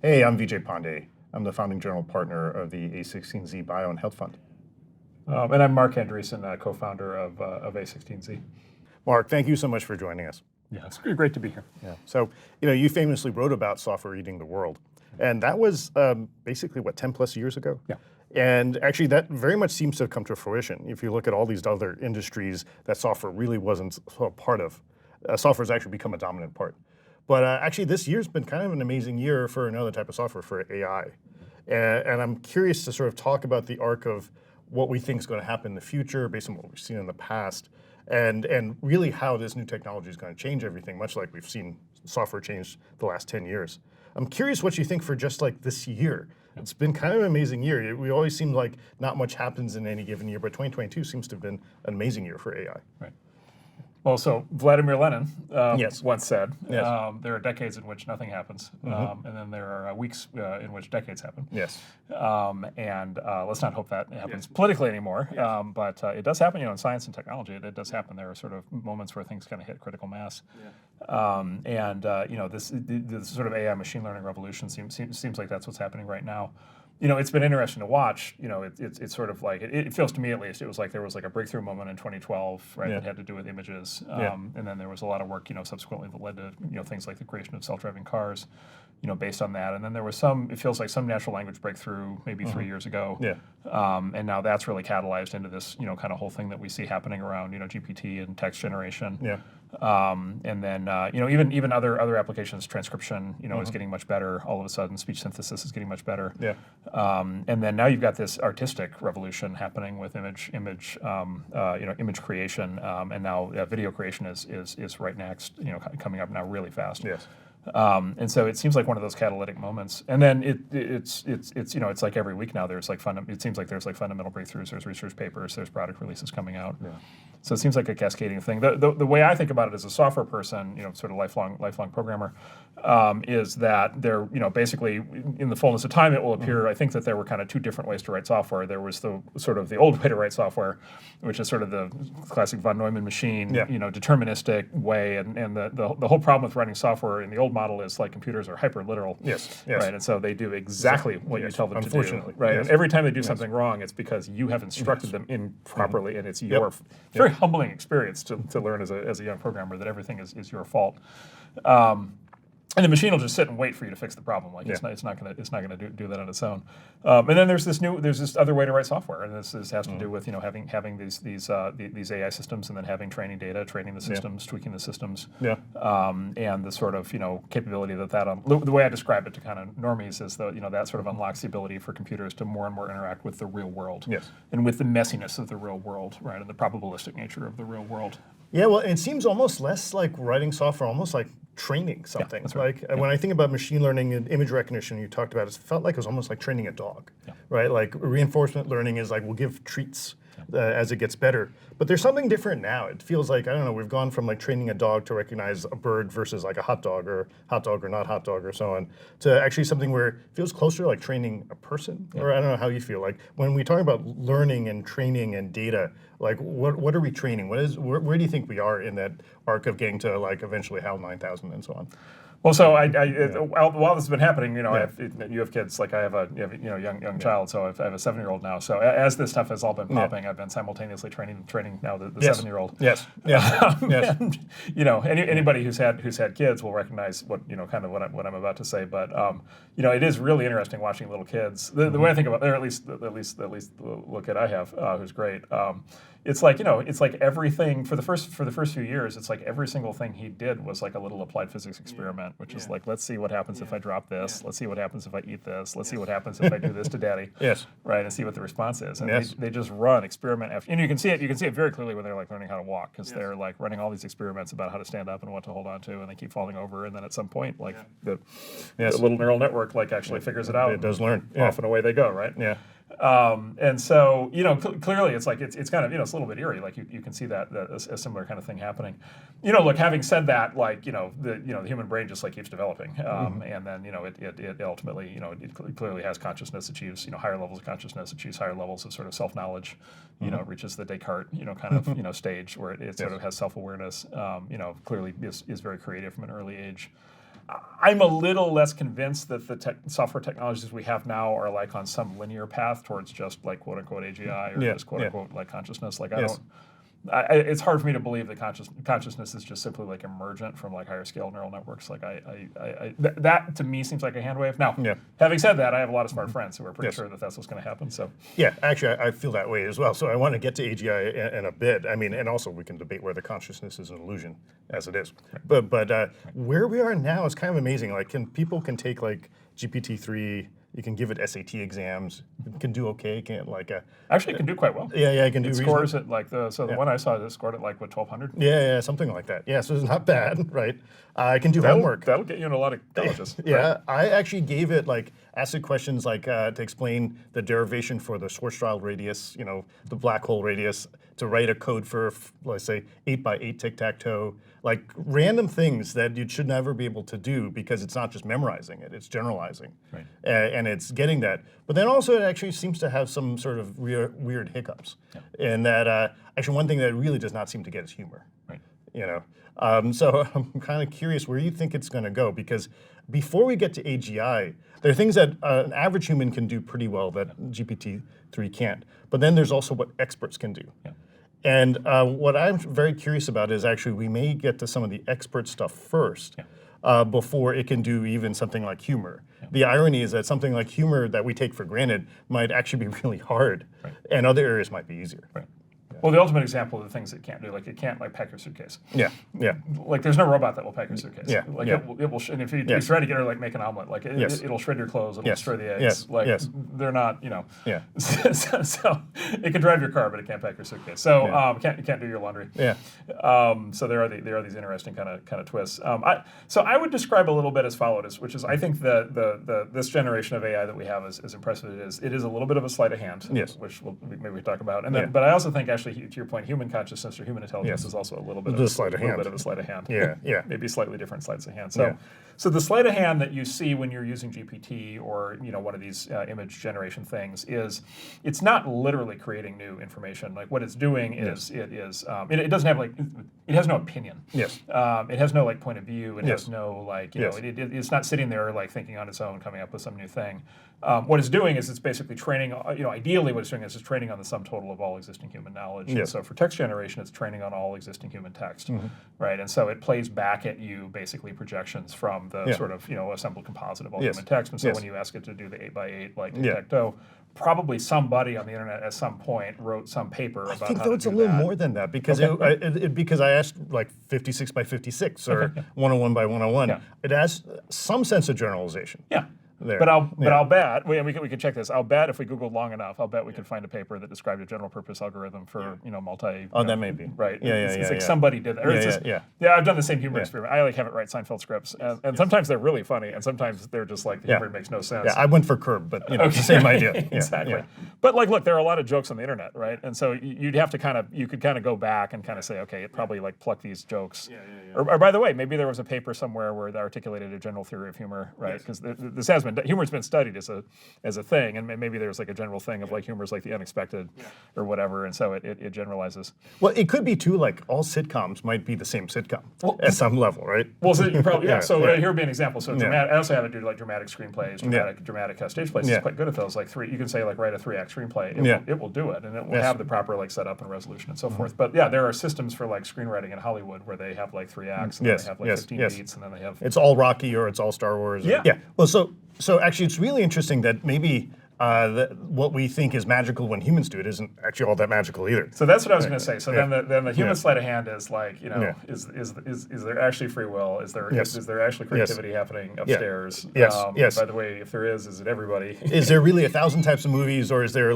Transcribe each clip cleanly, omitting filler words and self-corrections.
Hey, I'm Vijay Pandey. I'm the founding general partner of the A16Z Bio and Health Fund. And I'm Marc Andreessen, co-founder of A16Z. Marc, thank you so much for joining us. Yeah, it's great to be here. Yeah. So, you famously wrote about software eating the world. And that was basically, 10 plus years ago? Yeah. And actually, that very much seems to have come to fruition. If you look at all these other industries that software really wasn't a part of, software has actually become a dominant part. But actually, this year's been kind of an amazing year for another type of software, for AI. And I'm curious to sort of talk about the arc of what we think is going to happen in the future based on what we've seen in the past, and really how this new technology is going to change everything, much like we've seen software change the last 10 years. I'm curious what you think for just like this year. It's been kind of an amazing year. We always seem like not much happens in any given year, but 2022 seems to have been an amazing year for AI. Right. Well, so Vladimir Lenin Yes. once said, Yes. there are decades in which nothing happens, and then there are weeks in which decades happen. Yes. And let's not hope that happens politically anymore, but it does happen, in science and technology. It does happen. There are sort of moments where things kind of hit critical mass. This sort of AI machine learning revolution seems like that's what's happening right now. It's been interesting to watch. It's sort of like, it feels to me at least, it was like there was like a breakthrough moment in 2012, right, that had to do with images. And then there was a lot of work, subsequently that led to, things like the creation of self-driving cars, based on that. And then there was it feels like some natural language breakthrough maybe 3 years ago. And now that's really catalyzed into this, kind of whole thing that we see happening around, GPT and text generation. And then even other applications, transcription, is getting much better. All of a sudden, speech synthesis is getting much better. And then now you've got this artistic revolution happening with image creation, and now video creation is right next, coming up now really fast. And so it seems like one of those catalytic moments. And then it's like every week now there's like it seems like there's like fundamental breakthroughs. There's research papers. There's product releases coming out. So it seems like a cascading thing. The way I think about it as a software person, sort of lifelong programmer, is that there, basically in the fullness of time it will appear. I think that there were kind of two different ways to write software. There was the sort of the old way to write software, which is sort of the classic von Neumann machine, deterministic way, and the whole problem with writing software in the old model is like computers are hyper literal. Right, and so they do exactly what you tell them to do. Right, and every time they do something wrong, it's because you have instructed them improperly, and it's your very humbling experience to learn as a young programmer that everything is your fault. And the machine will just sit and wait for you to fix the problem. Like it's not gonna do that on its own. And then there's this other way to write software, and this has to do with having these AI systems, and then having training data, training the systems, tweaking the systems, and the sort of capability that the way I describe it to kind of normies is that sort of unlocks the ability for computers to more and more interact with the real world, and with the messiness of the real world, right, and the probabilistic nature of the real world. Yeah, well, it seems almost less like writing software, almost like training something. Like when I think about machine learning and image recognition, you talked about it felt like it was almost like training a dog, right? Like reinforcement learning is like we'll give treats as it gets better. But there's something different now. It feels like, I don't know, we've gone from like training a dog to recognize a bird versus like a hot dog or not hot dog or so on, to actually something where it feels closer like training a person. Or I don't know how you feel. Like when we talk about learning and training and data, like what are we training? Where do you think we are in that arc of getting to like eventually HAL 9000 and so on? Well, so while this has been happening, you have kids. Like I have a young child, so I have a 7-year-old now. So as this stuff has all been popping, I've been simultaneously training now the 7-year-old. And anybody who's had kids will recognize what kind of what I'm about to say. But it is really interesting watching little kids. The way I think about, or at least the little kid I have, who's great. It's like everything for the first few years. It's like every single thing he did was like a little applied physics experiment, which is like, let's see what happens if I drop this. Let's see what happens if I eat this. Let's see what happens if I do this to Daddy. Right, and see what the response is. And they just run experiment after. And you can see it very clearly when they're like learning how to walk, because they're like running all these experiments about how to stand up and what to hold on to, and they keep falling over. And then at some point, like the little neural network like actually figures it out. It does learn. Off and away they go. Right. And so clearly it's like it's kind of it's a little bit eerie. Like you can see that a similar kind of thing happening. Look, having said that, like the human brain just like keeps developing, and then it ultimately it clearly has consciousness, achieves higher levels of consciousness, achieves higher levels of sort of self knowledge, reaches the Descartes kind of stage where it sort of has self awareness. Clearly is very creative from an early age. I'm a little less convinced that the software technologies we have now are like on some linear path towards just like quote unquote AGI or just quote unquote like consciousness. Like it's hard for me to believe that consciousness is just simply like emergent from like higher scale neural networks. Like that to me seems like a hand wave. Now, having said that, I have a lot of smart friends who are pretty sure that that's what's going to happen. So yeah, actually, I feel that way as well. So I want to get to AGI in a bit. I mean, and also we can debate whether consciousness is an illusion, as it is. But where we are now is kind of amazing. Like, people can take like GPT-3. You can give it SAT exams. It can do okay. Actually, it can do quite well. Yeah, it can do. It scores at like the one I saw, it scored at like what 1200. Yeah, something like that. Yeah, so it's not bad, right? I can do homework. That'll get you in a lot of colleges. Yeah, right? I actually gave it asked it questions to explain the derivation for the Schwarzschild radius, the black hole radius, to write a code for, let's say, 8x8 tic-tac-toe, like random things that you should never be able to do because it's not just memorizing it, it's generalizing. Right. And it's getting that. But then also it actually seems to have some sort of weird hiccups. Yeah. And that, actually one thing that it really does not seem to get is humor. Right. So I'm kind of curious where you think it's going to go, because before we get to AGI, there are things that an average human can do pretty well that GPT-3 can't. But then there's also what experts can do. Yeah. And what I'm very curious about is actually we may get to some of the expert stuff first before it can do even something like humor. Yeah. The irony is that something like humor that we take for granted might actually be really hard, and other areas might be easier. Right. Well, the ultimate example of the things it can't do, like it can't pack your suitcase. Yeah. Like there's no robot that will pack your suitcase. Yeah. Like it will, and if you try to get her to make an omelet, like it'll shred your clothes, it'll destroy the eggs. They're not, Yeah. so it can drive your car, but it can't pack your suitcase. So it can't do your laundry. Yeah. So there are these interesting kind of twists. So I would describe a little bit as follows, which is I think this generation of AI that we have is impressive. It is a little bit of a sleight of hand. Yes. Which maybe we talk about, and then but I also think actually, to your point, human consciousness or human intelligence is also a little bit of a sleight of hand. Yeah. Maybe slightly different sleights of hand. So the sleight of hand that you see when you're using GPT or one of these image generation things is it's not literally creating new information. Like what it's doing is it doesn't have it has no opinion. Yes. It has no point of view. It has no it's not sitting there thinking on its own, coming up with some new thing. What it's doing is it's basically training. Ideally, what it's doing is it's training on the sum total of all existing human knowledge. Yes. And so for text generation, it's training on all existing human text, right? And so it plays back at you basically projections from the sort of assembled composite of all human text. And so when you ask it to do the 8x8 tic-tac-toe, probably somebody on the internet at some point wrote some paper about how to do that. I think it's a little more than that, because because I asked 56 by 56 or 101 by 101. Yeah. It has some sense of generalization. Yeah. But I'll bet we can check this. I'll bet if we Googled long enough, I'll bet we could find a paper that described a general purpose algorithm for multi. That may be right. It's like somebody did that. Yeah, I've done the same humor experiment. I have it write Seinfeld scripts, and sometimes they're really funny, and sometimes they're just the humor makes no sense. Yeah, I went for Curb, but it's the same idea. Exactly. Yeah. But look, there are a lot of jokes on the internet, right? And so you'd have to you could go back and say, okay, it probably pluck these jokes. Or by the way, maybe there was a paper somewhere where they articulated a general theory of humor, right? Because humor's been studied as a thing, and maybe there's a general thing of humor's the unexpected or whatever, and so it generalizes. Well, it could be too all sitcoms might be the same sitcom at some level, right? Well, so you probably here would be an example. So I also have it do dramatic screenplays, dramatic stage plays. It's quite good at those. You can say write a 3-act screenplay. It will do it, and it will have the proper setup and resolution and so forth. But there are systems for screenwriting in Hollywood where they have 3 acts and then they have 15 beats, and then they have it's all Rocky or it's all Star Wars. Well, so actually, it's really interesting that maybe what we think is magical when humans do it isn't actually all that magical either. So that's what I was going to say. So then the human sleight of hand is is there actually free will? Is there actually creativity happening upstairs? Yes. By the way, if there is it everybody? Is there really 1,000 types of movies, or is there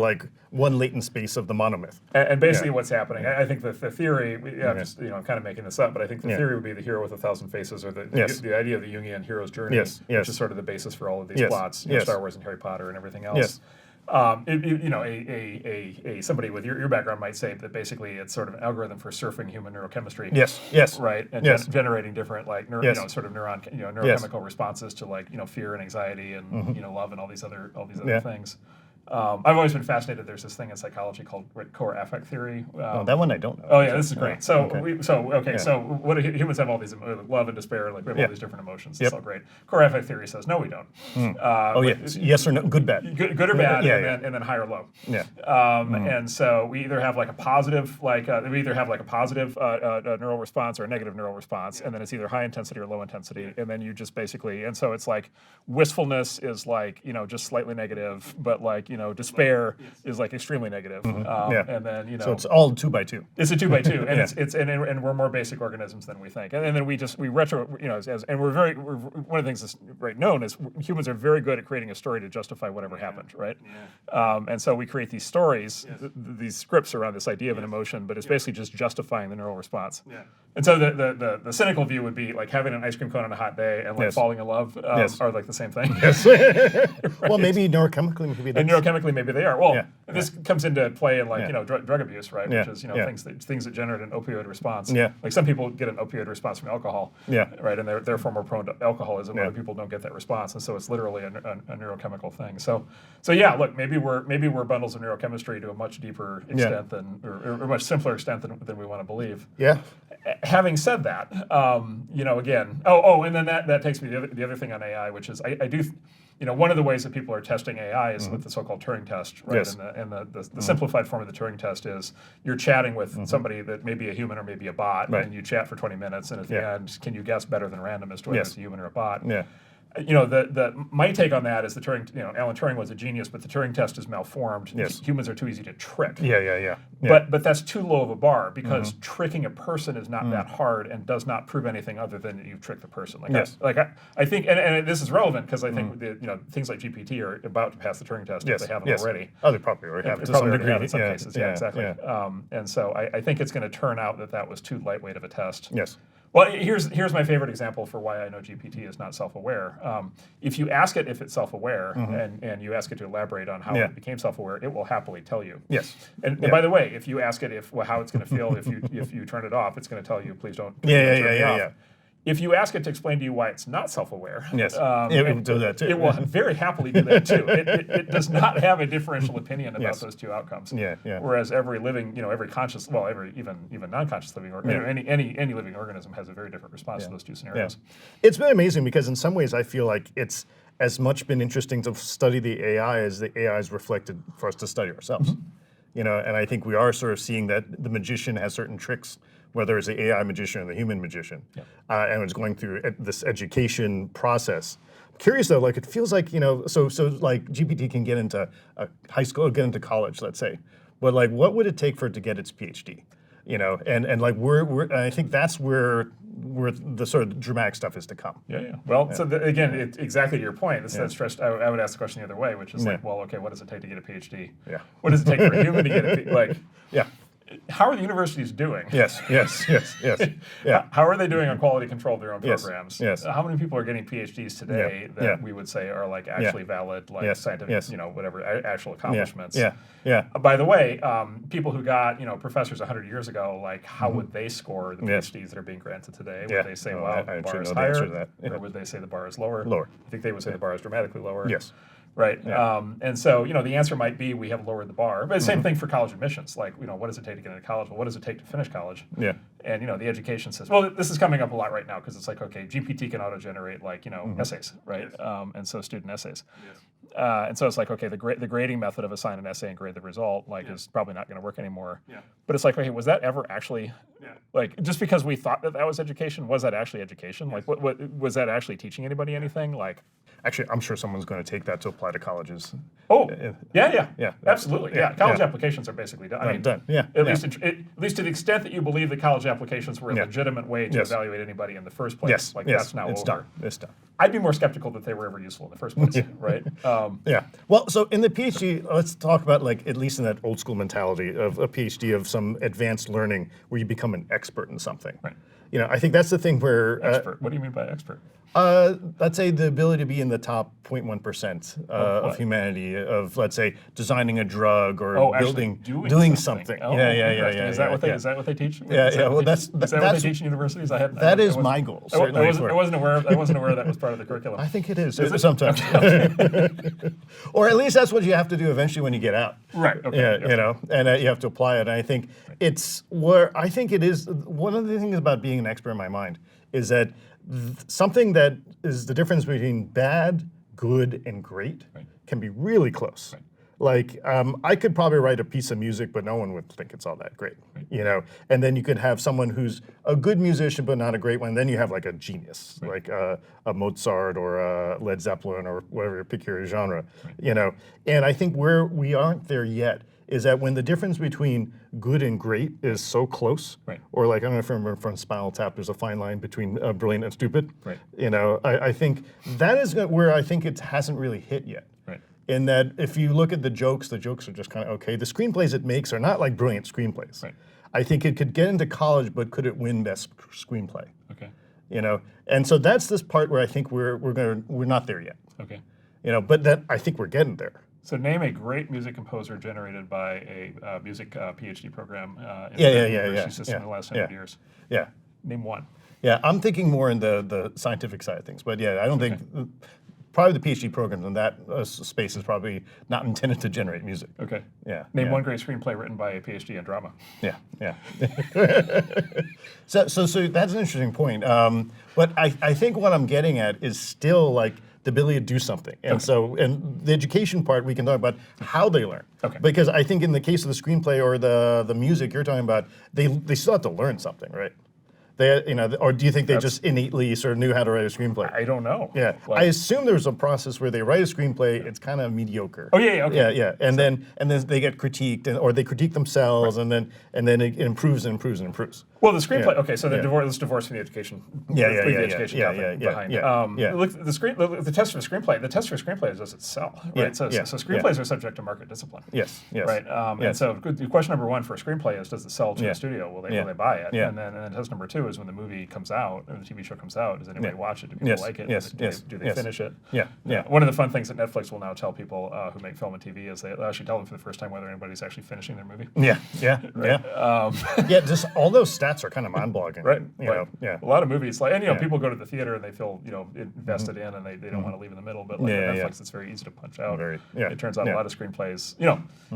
one latent space of the monomyth? And basically, what's happening? I think the theory. I'm just I'm kind of making this up, but I think the theory would be the hero with 1,000 faces, or the idea of the Jungian hero's journey, which is sort of the basis for all of these plots, Star Wars and Harry Potter and everything else. Somebody with your background might say that basically it's sort of an algorithm for surfing human neurochemistry. Yes. Right. And generating different sort of neurochemical responses to fear and anxiety and love and all these other things. I've always been fascinated. There's this thing in psychology called core affect theory. Oh, that one I don't know. Oh yeah, this is great. So Okay. so what humans have all these love and despair, like we have all these different emotions. It's Yep. all great. Core affect theory says no, we don't. Yes or no, good, bad. Good or bad, Yeah, and then high or low. Yeah. And so we either have like a positive, neural response or a negative neural response, and then it's either high intensity or low intensity, and then you just basically, and so it's like wistfulness is like just slightly negative, but like despair is like extremely negative. And then So it's all 2 by 2. it's a 2 by 2, and and we're more basic organisms than we think, and then we retro, and we're one of the things that's right known is humans are very good at creating a story to justify whatever happened, right? And so we create these stories, these scripts around this idea of an emotion, but it's basically just justifying the neural response. And so the cynical view would be like having an ice cream cone on a hot day and like falling in love are like the same thing. Right. Well, maybe neurochemically, and neurochemically, maybe they are. Well, this comes into play in like drug abuse, right? Which is things that generate an opioid response. Like some people get an opioid response from alcohol. Right, and they're therefore more prone to alcoholism. Other people don't get that response, and so it's literally a neurochemical thing. So yeah, look, maybe we're bundles of neurochemistry to a much deeper extent than, or a much simpler extent than we want to believe. Yeah. Having said that, again, and then that takes me to the other thing on AI, which is I do. One of the ways that people are testing AI is with the so-called Turing test, right? Yes. And the simplified form of the Turing test is you're chatting with somebody that may be a human or maybe a bot, and you chat for 20 minutes, and at the end, can you guess better than random as to whether it's a human or a bot? My take on that is the Turing, Alan Turing was a genius, but the Turing test is malformed. Humans are too easy to trick. Yeah. But that's too low of a bar because tricking a person is not that hard and does not prove anything other than that you've tricked the person. I think, and this is relevant because I think things like GPT are about to pass the Turing test if they haven't already. Oh, they probably already have They to probably some already degree. have in some cases. Yeah, exactly. Yeah. And so I think it's going to turn out that was too lightweight of a test. Yes. Well, here's my favorite example for why I know GPT is not self-aware. If you ask it if it's self-aware and you ask it to elaborate on how it became self-aware, it will happily tell you. Yes. And by the way, if you ask it how it's going to feel if you turn it off, it's going to tell you, please don't. Turn me off. If you ask it to explain to you why it's not self-aware, it will do that too. It will very happily do that too. It does not have a differential opinion about those two outcomes. Whereas every living, every conscious, every even non-conscious living, or any living organism has a very different response to those two scenarios. It's been amazing because in some ways I feel like it's as much been interesting to study the AI as the AI is reflected for us to study ourselves. And I think we are sort of seeing that the magician has certain tricks, whether it's the AI magician or the human magician, and it's going through this education process. I'm curious though, like it feels like so like GPT can get into high school, get into college, let's say, but like what would it take for it to get its PhD? And like I think that's where the sort of dramatic stuff is to come. Well, so again, exactly your point. That's stressed. I would ask the question the other way, which is like, well, okay, what does it take to get a PhD? What does it take for a human to get a PhD? How are the universities doing? Yes. How are they doing on quality control of their own programs? Yes. How many people are getting PhDs today that we would say are like actually valid, like scientific, whatever, actual accomplishments? By the way, people who got, professors 100 years ago, like how would they score the PhDs that are being granted today? Would they say, well, the bar is higher, or would they say the bar is lower? Lower. I think they would say the bar is dramatically lower. Yes. Right. And so, the answer might be we have lowered the bar. But the same thing for college admissions. Like, what does it take to get into college? Well, what does it take to finish college? And, the education system. Well, this is coming up a lot right now because it's like, okay, GPT can auto-generate like, essays, right? And so student essays. And so it's like, okay, the grading method of assign an essay and grade the result is probably not going to work anymore. But it's like, okay, was that ever actually, like, just because we thought that was education, was that actually education? Like, what was that actually teaching anybody anything? Like, actually, I'm sure someone's going to take that to apply to colleges. Oh, yeah, absolutely. College applications are basically done. I mean, done. At least to the extent that you believe that college applications were a legitimate way to evaluate anybody in the first place. That's now over. It's done. I'd be more skeptical that they were ever useful in the first place, right? Well, so in the PhD, let's talk about like at least in that old school mentality of a PhD of some advanced learning where you become an expert in something. Right. I think that's the thing where Expert. What do you mean by expert? let's say the ability to be in the top 0.1% of what? humanity, of let's say designing a drug or Actually building, doing something. Oh, Yeah. interesting. Is that what they is that what they teach? Yeah, Is yeah. Well, is that what that's they teach in universities? that is my goal. Certainly, I wasn't aware that was part of the curriculum. I think it is it? sometimes, or at least that's what you have to do eventually when you get out. Right. Okay. Yeah, and you have to apply it. And I think it's where I think it is one of the things about being an expert in my mind is that something that is the difference between bad, good, and great can be really close. Right. Like I could probably write a piece of music, but no one would think it's all that great, And then you could have someone who's a good musician, but not a great one. Then you have like a genius, like a Mozart or a Led Zeppelin or whatever, pick your genre, And I think where we aren't there yet is that when the difference between good and great is so close, or like I don't know if you remember from Spinal Tap, there's a fine line between brilliant and stupid. Right. I think that is where I think it hasn't really hit yet. Right. In that, if you look at the jokes are just kind of okay. The screenplays it makes are not like brilliant screenplays. Right. I think it could get into college, but could it win best screenplay? Okay. And so that's this part where I think we're not there yet. Okay. But that I think we're getting there. So name a great music composer generated by a music PhD program in Yeah, the university system in the last 100 years. Yeah. Name one. Yeah, I'm thinking more in the scientific side of things, but yeah, I don't think probably the PhD programs in that space is probably not intended to generate music. Okay. Yeah. Name one great screenplay written by a PhD in drama. Yeah. So that's an interesting point. But I think what I'm getting at is still like the ability to do something. And and the education part, we can talk about how they learn. Okay. Because I think in the case of the screenplay or the music you're talking about, they still have to learn something, right? Or do you think they just innately sort of knew how to write a screenplay? I don't know. Yeah, I assume there's a process where they write a screenplay. It's kind of mediocre. Oh yeah, okay. Yeah, and then they get critiqued, or they critique themselves, and then it improves and improves and improves. Well, the screenplay. Okay, so let's divorce from the education. Yeah. Behind. Look, the test for a screenplay. The test for a screenplay is does it sell, right? So screenplays are subject to market discipline. Yes. Right. And so question number one for a screenplay is does it sell to a studio? Will they buy it? And then test number two is when the movie comes out or the TV show comes out, does anybody watch it? Do people like it? Do they finish it? Yeah. One of the fun things that Netflix will now tell people who make film and TV is they'll actually tell them for the first time whether anybody's actually finishing their movie. Yeah. Just all those stats are kind of mind-boggling. Right. Yeah. A lot of movies, people go to the theater and they feel invested in and they don't want to leave in the middle. But Netflix, it's very easy to punch out. It turns out a lot of screenplays.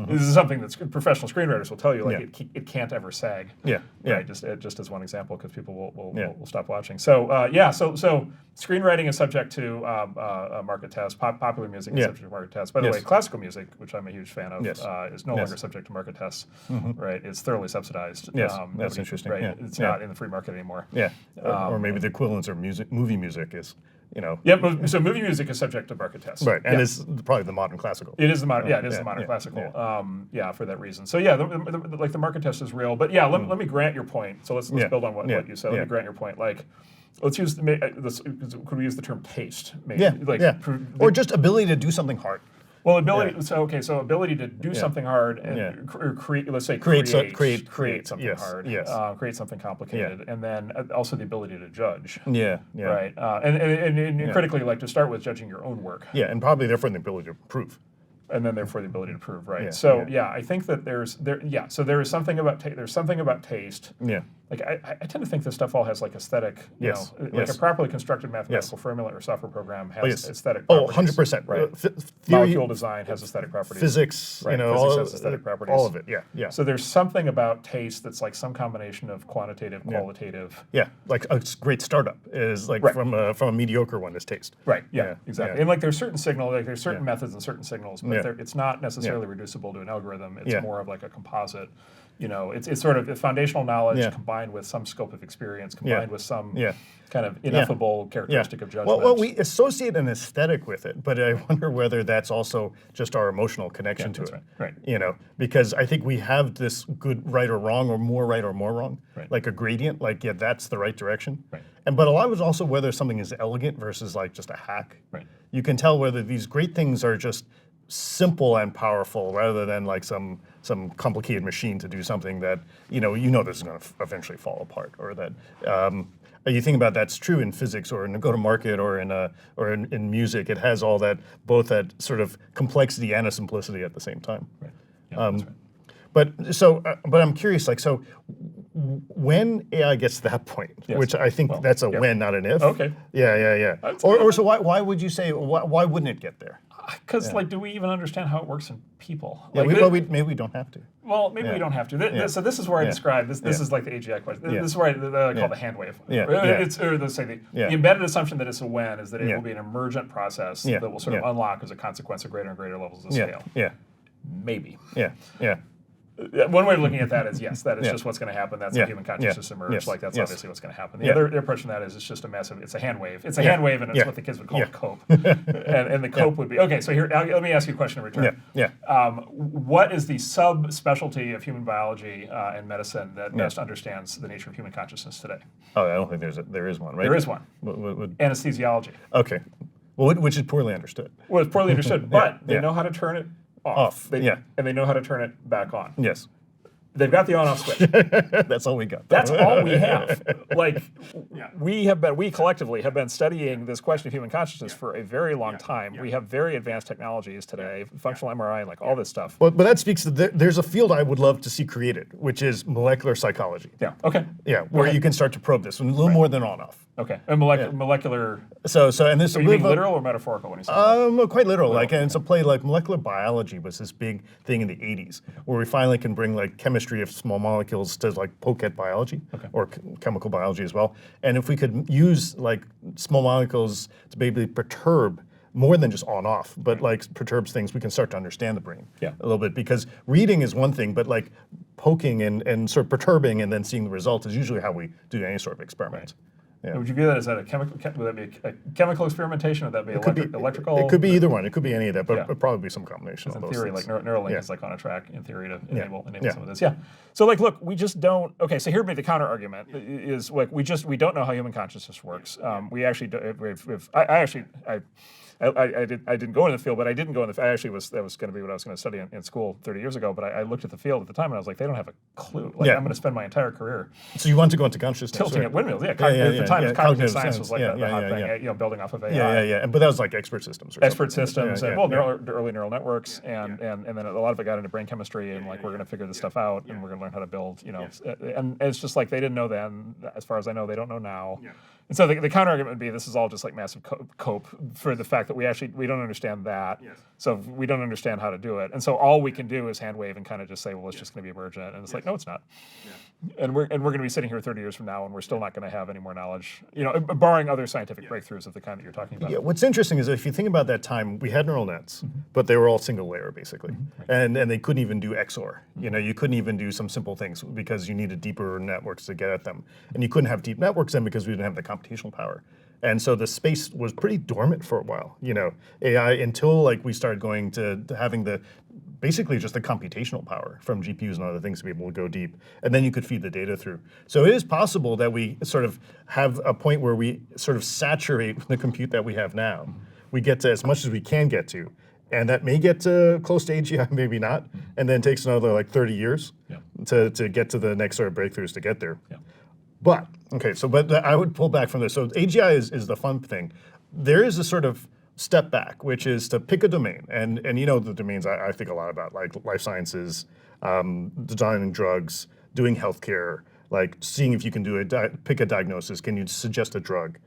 This is something that professional screenwriters will tell you. It can't ever sag. Right. Just as one example, because people will stop watching. So so screenwriting is subject to market tests. Popular music is subject to market tests. By the way, classical music, which I'm a huge fan of, is no longer subject to market tests. Right. It's thoroughly subsidized. That's interesting. Right. It's not in the free market anymore. Or maybe the equivalence of movie music is. So movie music is subject to market tests. Right, and it's probably the modern classical. It is the modern, it is the modern classical. For that reason. So the market test is real. But let me grant your point. So let's build on what you said. Let me grant your point. Like, let's use could we use the term taste? Maybe. Or just ability to do something hard. Well, ability. So ability to do something hard and create. Let's say create something hard. Create something complicated, and then also the ability to judge. Right. And critically, like to start with judging your own work. And probably therefore the ability to prove. And then therefore the ability to prove, right? I think that there is something about taste. Like I tend to think this stuff all has like aesthetic, like a properly constructed mathematical formula or software program has aesthetic properties. 100%. Right. Molecule design has aesthetic properties. Physics, right. Physics has aesthetic properties. All of it, yeah. So there's something about taste that's like some combination of quantitative, qualitative. Yeah, like a great startup is like from a mediocre one is taste. Right, exactly. And like there's certain signal, like there's certain methods and certain signals, but it's not necessarily reducible to an algorithm. It's more of like a composite. It's sort of foundational knowledge combined with some scope of experience, combined with some kind of ineffable characteristic of judgment. Well, we associate an aesthetic with it, but I wonder whether that's also just our emotional connection to it. Right. Because I think we have this good right or wrong, or more right or more wrong, like a gradient. Like that's the right direction. Right. But a lot of it's also whether something is elegant versus like just a hack. Right. You can tell whether these great things are just simple and powerful rather than like some complicated machine to do something that this is going to eventually fall apart, or that you think about that's true in physics or in a go-to-market or in music. It has all that, both that sort of complexity and a simplicity at the same time. Right. Yeah, that's right. But I'm curious, like, so when AI gets to that point, which I think that's a when, not an if. Okay. Yeah. Or so why would you say, why wouldn't it get there? Because like, do we even understand how it works in people? Yeah, like, maybe we don't have to. Well, maybe we don't have to. So this is where I describe this. This is like the AGI question. This is where I call the hand wave. The embedded assumption that it's a when is that it will be an emergent process that will sort of unlock as a consequence of greater and greater levels of scale. Maybe. Yeah. One way of looking at that is yes, that is just what's going to happen. That's how human consciousness emerged. Like that's obviously what's going to happen. The other approach from that is it's just a massive. It's a hand wave. It's a hand wave, and it's what the kids would call a cope. and the cope would be okay. So here, let me ask you a question in return. What is the subspecialty of human biology and medicine that best understands the nature of human consciousness today? Oh, I don't think there is one. Right? There is one. Anesthesiology. Okay. Well, which is poorly understood. Well, it's poorly understood, but they know how to turn it off. And they know how to turn it back on. Yes. They've got the on-off switch. That's all we got. That's all we have. Like, we collectively have been studying this question of human consciousness for a very long time. We have very advanced technologies today, functional MRI, and like all this stuff. But that speaks to, there's a field I would love to see created, which is molecular psychology. Yeah, okay. Yeah, where you can start to probe this, a little more than on-off. Okay, and molecular. So and this. So you mean literal or metaphorical when you say that? Quite literal. Like, and it's a play like molecular biology was this big thing in the '80s, where we finally can bring like chemistry of small molecules to like poke at biology or chemical biology as well. And if we could use like small molecules to basically perturb more than just on-off, but like perturbs things, we can start to understand the brain a little bit. Because reading is one thing, but like poking and sort of perturbing and then seeing the result is usually how we do any sort of experiment. Yeah. Would you view that as a chemical? Would that be a chemical experimentation? Would that be electrical? It could be either one. It could be any of that, but it'll probably be some combination of those theory, things. like Neuralink is like on a track in theory to enable some of this. Yeah. So like, look, we just don't. Okay, so here would be the counter argument is like we don't know how human consciousness works. We actually do. I didn't go into the field, but I didn't go in the. That was going to be what I was going to study in school 30 years ago. But I looked at the field at the time, and I was like, they don't have a clue. Like, I'm going to spend my entire career. So you want to go into consciousness? Tilting at windmills. At the time, cognitive science was like the hot thing. Building off of AI. But that was like expert systems. Expert systems, and early neural networks, and then a lot of it got into brain chemistry, and like we're going to figure this stuff out, and we're going to learn how to build. And it's just like they didn't know then. As far as I know, they don't know now. And so the counter argument would be this is all just like massive cope for the fact that we don't understand that. So we don't understand how to do it. And so all we can do is hand wave and kind of just say, well, it's just going to be emergent. And it's like, no, it's not. And we're going to be sitting here 30 years from now, and we're still not going to have any more knowledge, barring other scientific breakthroughs of the kind that you're talking about. Yeah, what's interesting is if you think about that time, we had neural nets, but they were all single layer basically, and they couldn't even do XOR. You couldn't even do some simple things because you needed deeper networks to get at them, and you couldn't have deep networks then because we didn't have the computational power. And so the space was pretty dormant for a while, AI, until like we started going to having basically just the computational power from GPUs and other things to be able to go deep. And then you could feed the data through. So it is possible that we sort of have a point where we sort of saturate the compute that we have now. We get to as much as we can get to. And that may get to close to AGI, maybe not. And then takes another like 30 years to get to the next sort of breakthroughs to get there. But I would pull back from this. So AGI is the fun thing. There is a sort of step back, which is to pick a domain. And the domains I think a lot about, like life sciences, designing drugs, doing healthcare, like seeing if you can pick a diagnosis, can you suggest a drug?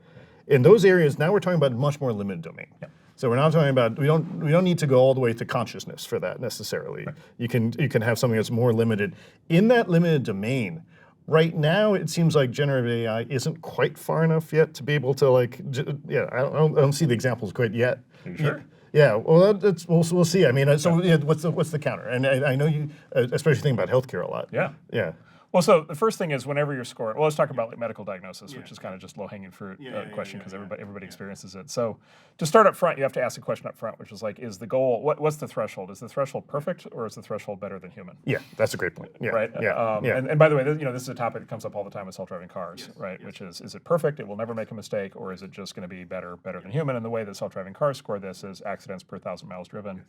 In those areas, now we're talking about a much more limited domain. So we're not talking about, we don't need to go all the way to consciousness for that necessarily. You can have something that's more limited. In that limited domain, right now, it seems like generative AI isn't quite far enough yet to be able to I don't see the examples quite yet. Are you sure? Yeah, well, we'll see. I mean, what's the counter? And I know you, especially think about healthcare a lot. Yeah. Well, so the first thing is whenever you're scoring. Well, let's talk about like medical diagnosis, which is kind of just low-hanging fruit question because everybody experiences it. So to start up front, you have to ask a question up front, which is like, is the goal what's the threshold? Is the threshold perfect or is the threshold better than human? Yeah, that's a great point. Yeah, right. And by the way, this is a topic that comes up all the time with self-driving cars, right? Yes. Which is it perfect? It will never make a mistake, or is it just going to be better than human? And the way that self-driving cars score this is accidents per 1,000 miles driven,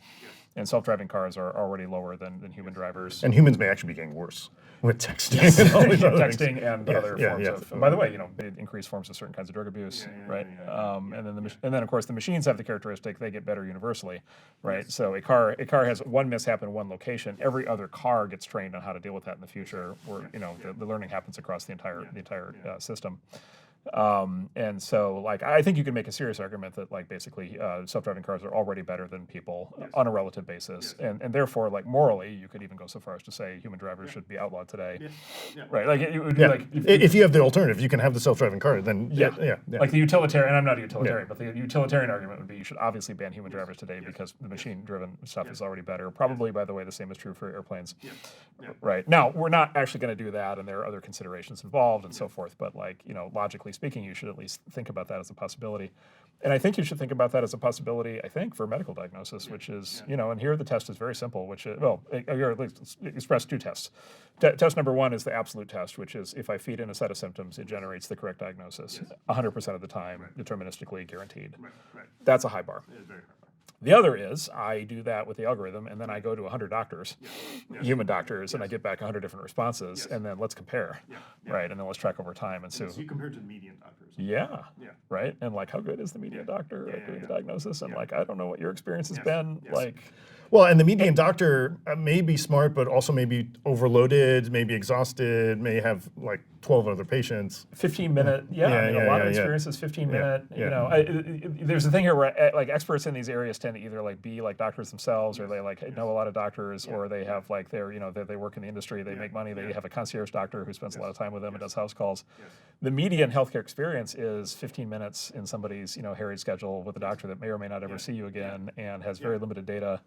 and self-driving cars are already lower than human drivers. And humans may actually be getting worse with texting and all these other texting things. And other forms of. By the way, increased forms of certain kinds of drug abuse, right? And then of course the machines have the characteristic they get better universally, right? Yes. So a car has one mishap in one location. Every other car gets trained on how to deal with that in the future, where the learning happens across the entire system. And so, like, I think you can make a serious argument that, like, basically, self-driving cars are already better than people on a relative basis, and therefore, like, morally, you could even go so far as to say human drivers should be outlawed today, right? Like, it would be like if you have the alternative, you can have the self-driving car, then like the utilitarian. And I'm not a utilitarian, but the utilitarian argument would be you should obviously ban human drivers today because the machine-driven stuff is already better. Probably, by the way, the same is true for airplanes, right? Now, we're not actually going to do that, and there are other considerations involved and so forth. But, like, logically speaking, you should at least think about that as a possibility. And I think you should think about that as a possibility, I think, for medical diagnosis, which is, and here the test is very simple, which is, here at least express two tests. Test number one is the absolute test, which is if I feed in a set of symptoms, it generates the correct diagnosis 100% of the time, deterministically guaranteed. That's a high bar. It is very high bar. The other is I do that with the algorithm, and then I go to 100 doctors, human doctors, and I get back 100 different responses, and then let's compare, right? And then let's track over time. And so you compare to the median doctors. Right? And, like, how good is the median doctor at doing the diagnosis? And, like, I don't know what your experience has been. Like, well, and the median doctor may be smart, but also may be overloaded, may be exhausted, may have like 12 other patients. 15-minute, a lot of experiences, 15-minute. There's a thing here where like experts in these areas tend to either like be like doctors themselves, or they like know a lot of doctors, or they have like they work in the industry, they make money, they have a concierge doctor who spends a lot of time with them and does house calls. The median healthcare experience is 15 minutes in somebody's harried schedule with a doctor that may or may not ever see you again and has very limited data.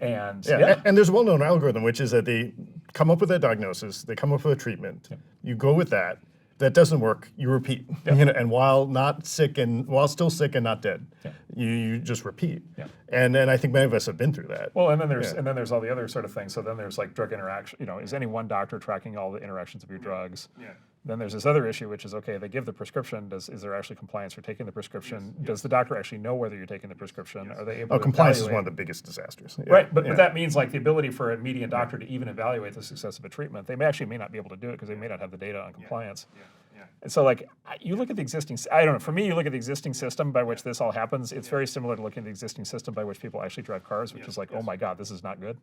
And there's a well-known algorithm, which is that they come up with a diagnosis, they come up with a treatment, you go with that. That doesn't work, you repeat. And while still sick and not dead, you just repeat. And I think many of us have been through that. Well, and then there's all the other sort of things. So then there's like drug interaction. Is any one doctor tracking all the interactions of your drugs? Then there's this other issue, which is, okay, they give the prescription. Is there actually compliance for taking the prescription? Does the doctor actually know whether you're taking the prescription? Are they able to compliance evaluate? is one of the biggest disasters. Right, but that means like the ability for a median doctor to even evaluate the success of a treatment. They may not be able to do it because they may not have the data on compliance. And so, like, you look at the existing, I don't know, for me, you look at the existing system by which this all happens, it's very similar to looking at the existing system by which people actually drive cars, which is like, oh my God, this is not good.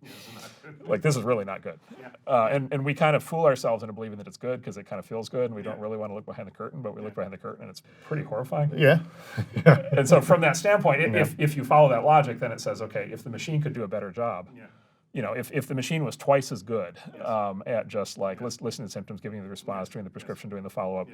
Like, this is really not good. And we kind of fool ourselves into believing that it's good because it kind of feels good, and we don't really want to look behind the curtain, but we look behind the curtain and it's pretty horrifying. And so from that standpoint, if you follow that logic, then it says, okay, if the machine could do a better job, if the machine was twice as good at just like listening to symptoms, giving you the response, doing the prescription, doing the follow-up.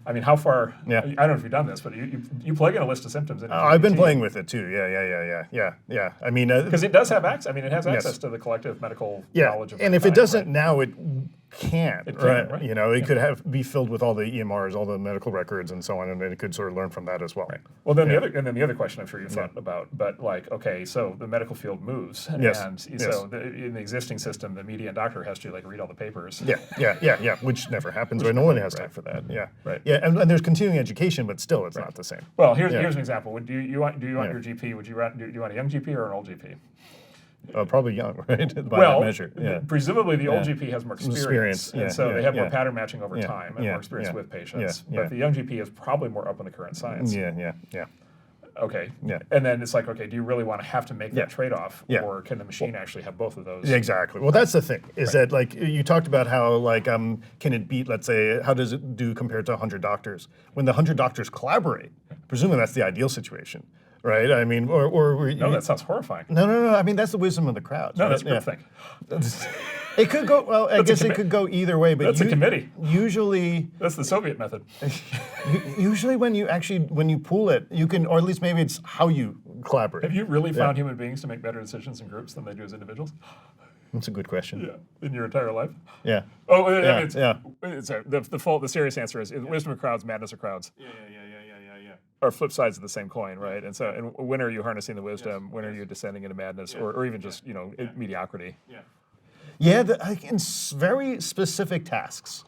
I mean, how far? I don't know if you've done this, but you plug in a list of symptoms. I've been playing with it too. Yeah. I mean, because it does have access. I mean, it has access to the collective medical knowledge of. And if it doesn't now, it can't. It can, right? It could be filled with all the EMRs, all the medical records, and so on, and then it could sort of learn from that as well. Well, then the other question I'm sure you've thought about, but like, okay, so the medical field moves, and so in the existing system, the median doctor has to like read all the papers. Which never happens. Right? No one has time for that. And there's continuing education, but still, it's not the same. Well, here's an example. Do you want your GP? Do you want a young GP or an old GP? Probably young, right? By that measure. Presumably the old GP has more experience, and so they have more pattern matching over time and more experience with patients. But the young GP is probably more up on the current science. Okay. And then it's like, okay, do you really want to have to make that trade-off, or can the machine actually have both of those? Exactly. Well, that's the thing. Is that like you talked about how like can it beat? Let's say, how does it do compared to 100 doctors? When the 100 doctors collaborate, presumably that's the ideal situation. Right? I mean, no, that sounds horrifying. No. I mean, that's the wisdom of the crowd. No, that's a good thing. It could go, well, I guess it could go either way, but that's a committee. Usually. That's the Soviet method. Usually when you pool it, you can, or at least maybe it's how you collaborate. Have you really found human beings to make better decisions in groups than they do as individuals? That's a good question. Yeah. In your entire life? Yeah. Oh, Yeah. it's, Yeah. it's the serious answer is wisdom of crowds, madness of crowds. Yeah. Are flip sides of the same coin, right? And so, and when are you harnessing the wisdom? When are you descending into madness, or even just mediocrity? Yeah. Yeah, in very specific tasks,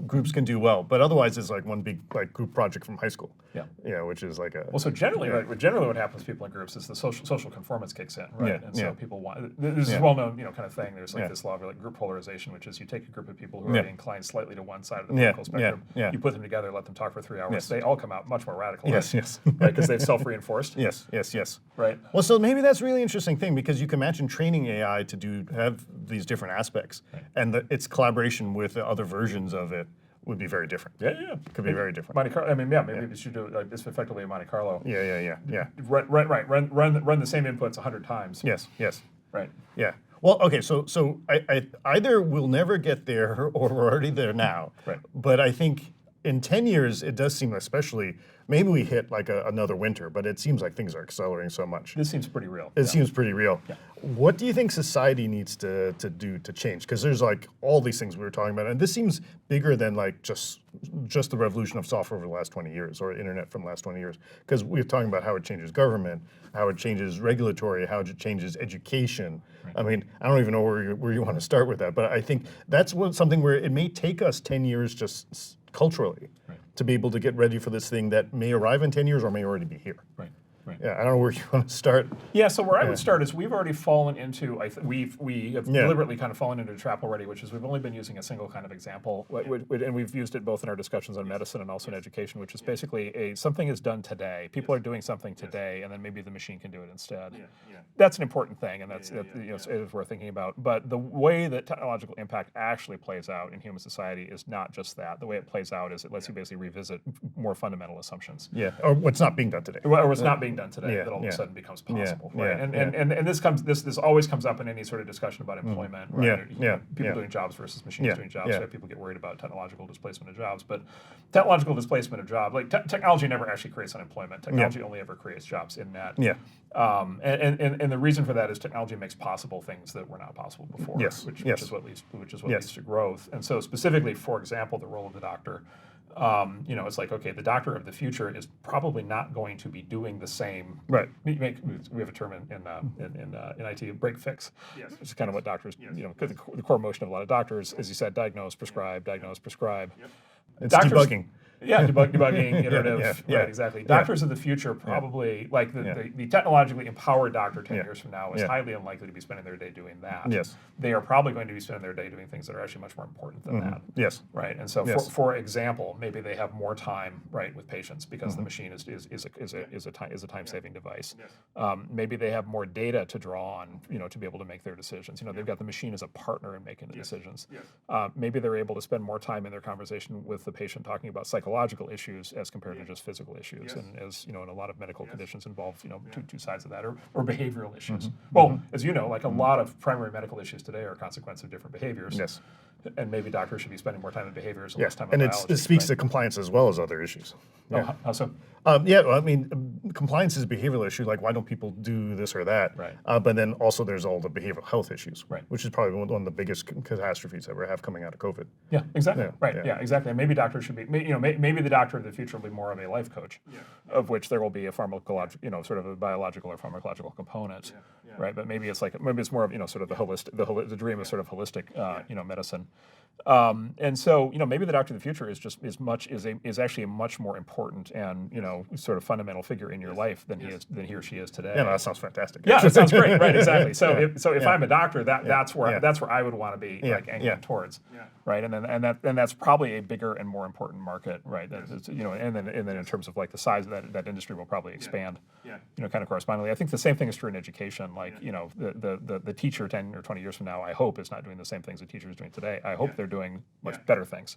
groups can do well, but otherwise it's like one big group project from high school. Yeah. Which is like a. Well, so generally, generally what happens to people in groups is the social conformance kicks in, right? Yeah, And so yeah. people want. There's this well-known, kind of thing. There's like this law of like group polarization, which is you take a group of people who are inclined slightly to one side of the political spectrum, you put them together, let them talk for 3 hours. Yes. They all come out much more radical. Yes, yes. Right, because they've self-reinforced. Yes. Right. Well, so maybe that's a really interesting thing because you can imagine training AI to have these different aspects, and its collaboration with the other versions of it would be very different. Yeah. Could be very different. Monte Carlo. I mean, maybe we should do it. It's effectively a Monte Carlo. Yeah. Run the same inputs 100 times. Yes. Right. Yeah. Well, okay, so I either we'll never get there or we're already there now. Right. But I think in 10 years, it does seem especially, maybe we hit like another winter, but it seems like things are accelerating so much. This seems pretty real. It seems pretty real. Yeah. What do you think society needs to do to change? Because there's like all these things we were talking about, and this seems bigger than like just the revolution of software over the last 20 years or internet from the last 20 years. Because we're talking about how it changes government, how it changes regulatory, how it changes education. Right. I mean, I don't even know where you want to start with that, but I think that's something where it may take us 10 years just culturally to be able to get ready for this thing that may arrive in 10 years or may already be here. Right. Yeah, I don't know where you want to start. Yeah, so where I would start is we've already fallen into, we have deliberately kind of fallen into a trap already, which is we've only been using a single kind of example, and we've used it both in our discussions on medicine and also in education, which is basically something is done today. People are doing something today, and then maybe the machine can do it instead. That's an important thing, and it is worth thinking about. But the way that technological impact actually plays out in human society is not just that. The way it plays out is it lets you basically revisit more fundamental assumptions. Yeah, or what's not being done today. Or what's not being done today that all of a sudden becomes possible, right? And this always comes up in any sort of discussion about employment, right? People doing jobs versus machines doing jobs. Right? People get worried about technological displacement of jobs, but technological displacement of jobs, like technology never actually creates unemployment. Technology only ever creates jobs in that. And the reason for that is technology makes possible things that were not possible before. Which is what leads to growth. And so specifically, for example, the role of the doctor. It's like, okay, the doctor of the future is probably not going to be doing the same. Right. We have a term in IT, break fix. Which is kind of what doctors, the core motion of a lot of doctors, as you said, diagnose, prescribe. It's debugging. Debugging, iterative, right, exactly. Doctors of the future probably, like the technologically empowered doctor 10 years from now is highly unlikely to be spending their day doing that. They are probably going to be spending their day doing things that are actually much more important than that. Right, and so for example, maybe they have more time, right, with patients because the machine is a time-saving device. Maybe they have more data to draw on, to be able to make their decisions. They've got the machine as a partner in making the decisions. Maybe they're able to spend more time in their conversation with the patient talking about psychological issues as compared to just physical issues, and as and a lot of medical conditions involve two sides of that, or behavioral issues. Well, as you know, like a lot of primary medical issues today are a consequence of different behaviors. And maybe doctors should be spending more time on behaviors and less time on biology. And it speaks to compliance as well as other issues. How so? Well, I mean, compliance is a behavioral issue, like why don't people do this or that? Right. But then also there's all the behavioral health issues, which is probably one of the biggest catastrophes that we have coming out of COVID. Yeah, exactly. Exactly. And maybe doctors should be, maybe the doctor of the future will be more of a life coach, of which there will be a pharmacological, sort of a biological or pharmacological component, right? But maybe it's more of sort of the dream of sort of holistic, medicine. And so, maybe the doctor of the future is actually a much more important and sort of fundamental figure in your life than he or she is today. Yeah, no, that sounds fantastic. Yeah, that sounds great. Right, exactly. So if I'm a doctor, that's where I would want to be angling towards. Right, and that's probably a bigger and more important market. Right, and then in terms of like the size of that industry will probably expand. Kind of correspondingly. I think the same thing is true in education. Like the teacher 10 or 20 years from now, I hope is not doing the same things the teacher is doing today. I hope they're doing much better things.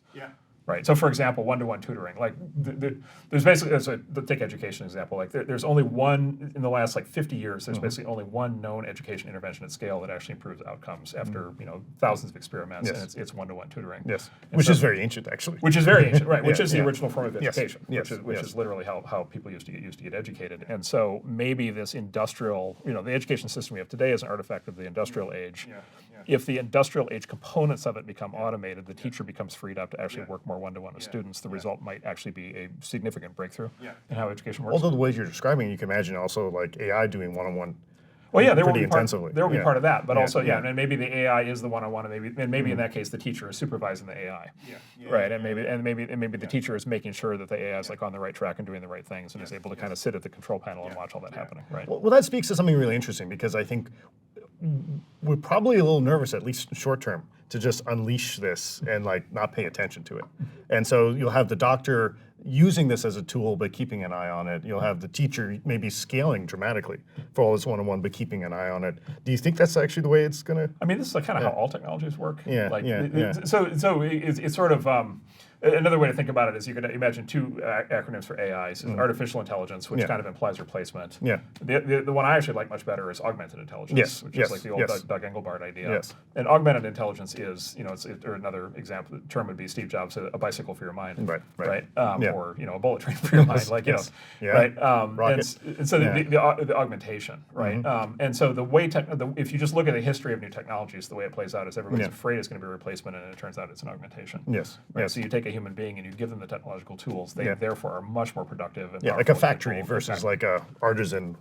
Right. So, for example, one-to-one tutoring. Like, there's basically, take education example. Like, there's only one in the last 50 years. There's basically only one known education intervention at scale that actually improves outcomes after thousands of experiments, and it's one-to-one tutoring. Which is very ancient, actually. Which is very ancient, right? Which is the original form of education. Which is literally how people used to get educated. And so maybe this industrial, the education system we have today is an artifact of the industrial age. If the industrial age components of it become automated, the teacher becomes freed up to actually work more one-to-one with students. The result might actually be a significant breakthrough in how education works. Although the ways you're describing, you can imagine also like AI doing one-on-one. Well, yeah, there will pretty be part, intensively. there will be part of that, but also, and maybe the AI is the one-on-one, and maybe in that case the teacher is supervising the AI, right? And maybe the teacher is making sure that the AI is like on the right track and doing the right things, and is able to kind of sit at the control panel and watch all that happening, right? Well, that speaks to something really interesting, because I think we're probably a little nervous, at least short term, to just unleash this and like not pay attention to it. And so you'll have the doctor using this as a tool but keeping an eye on it. You'll have the teacher maybe scaling dramatically for all this one-on-one but keeping an eye on it. Do you think that's actually the way it's going to? I mean, this is like kind of how all technologies work. So it's sort of another way to think about it is you could imagine two acronyms for AI. So artificial intelligence, which kind of implies replacement. The one I actually like much better is augmented intelligence, which is like the old Doug Engelbart idea. And augmented intelligence is, or another example term would be Steve Jobs, a bicycle for your mind, right? Or a bullet train for your mind, like right? And so the augmentation, right? And so the way if you just look at the history of new technologies, the way it plays out is everybody's afraid it's going to be a replacement, and it turns out it's an augmentation. So you take a human being and you give them the technological tools; they therefore are much more productive. And like a factory versus like a artisan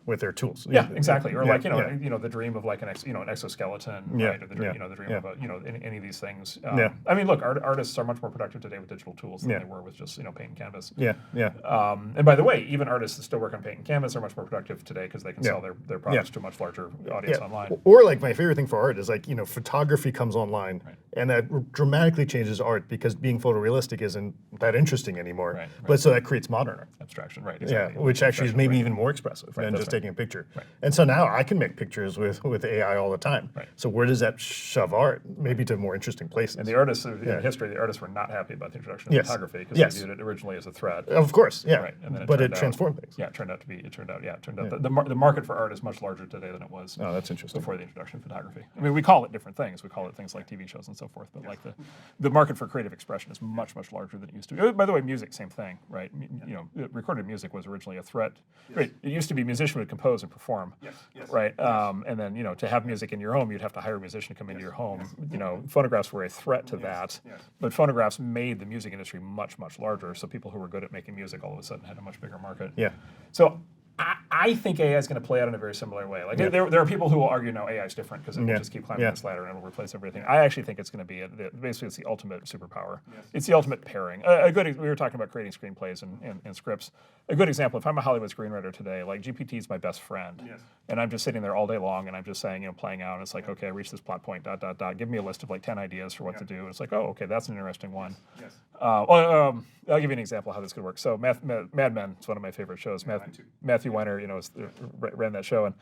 with their tools. Exactly. Or like the dream of like an exoskeleton, right? Or the dream of any of these things. I mean, look, artists are much more productive today with digital tools than they were with just paint and canvas. And by the way, even artists that still work on paint and canvas are much more productive today because they can sell their products to a much larger audience online. Or like my favorite thing for art is like photography comes online, and that dramatically changes art because being photorealistic isn't that interesting anymore. But so that creates modern art. Abstraction, right? Exactly. Which actually is maybe even more expressive than just taking a picture. And so now I can make pictures with AI all the time. So where does that shove art? Maybe to more interesting places. And the artists in history, the artists were not happy about the introduction of photography because they viewed it originally as a threat. Of course, And then but it transformed things. It turned out the market for art is much larger today than it was. Oh, that's interesting. Before the introduction of photography. I mean, we call it different things. We call it things like TV shows and so forth. But like the market for creative expression is much larger than it used to be. By the way, music, same thing, right? Recorded music was originally a threat. Right. It used to be a musician would compose and perform. Right. And then to have music in your home, you'd have to hire a musician to come into your home. Phonographs were a threat to that. But phonographs made the music industry much larger. So people who were good at making music all of a sudden had a much bigger market. So I think AI is going to play out in a very similar way. Like there are people who will argue, no, AI is different because it will just keep climbing this ladder and it will replace everything. I actually think it's going to be basically it's the ultimate superpower. It's the ultimate pairing. We were talking about creating screenplays and scripts. A good example: if I'm a Hollywood screenwriter today, like GPT is my best friend, and I'm just sitting there all day long and I'm just saying, playing out. And it's like, okay, I reached this plot point. ... Give me a list of like 10 ideas for what to do. And it's like, oh, okay, that's an interesting one. I'll give you an example of how this could work. So Mad Men is one of my favorite shows. Matthew Weiner, ran that show, and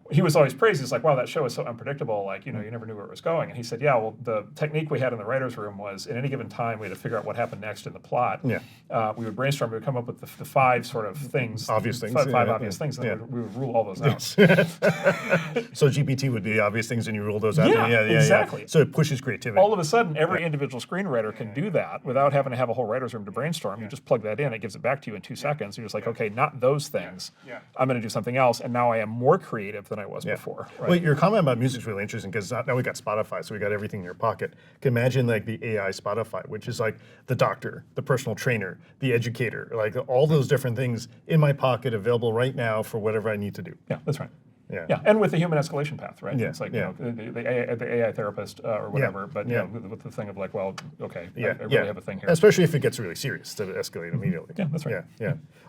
he was always praised. He's like, wow, that show is so unpredictable. Like, you never knew where it was going. And he said, yeah, well, the technique we had in the writer's room was at any given time, we had to figure out what happened next in the plot. We would brainstorm, we would come up with the five sort of things. Obvious things. Five obvious things, and then we would rule all those out. So GPT would be obvious things, and you rule those out. Exactly. So it pushes creativity. All of a sudden, every individual screenwriter can do that without having to have a whole writer's room to brainstorm. You just plug that in, it gives it back to you in 2 seconds. You're just like, okay, not those things. I'm going to do something else, and now I am more creative than I was before. Well, your comment about music is really interesting because now we got Spotify, so we got everything in your pocket. Can imagine like the AI Spotify, which is like the doctor, the personal trainer, the educator, like all those different things in my pocket, available right now for whatever I need to do. Yeah, that's right. And with the human escalation path, right? It's like the AI therapist or whatever, but with the thing of like, well, okay, I really have a thing here. Especially if it gets really serious, to escalate immediately. Yeah, that's right.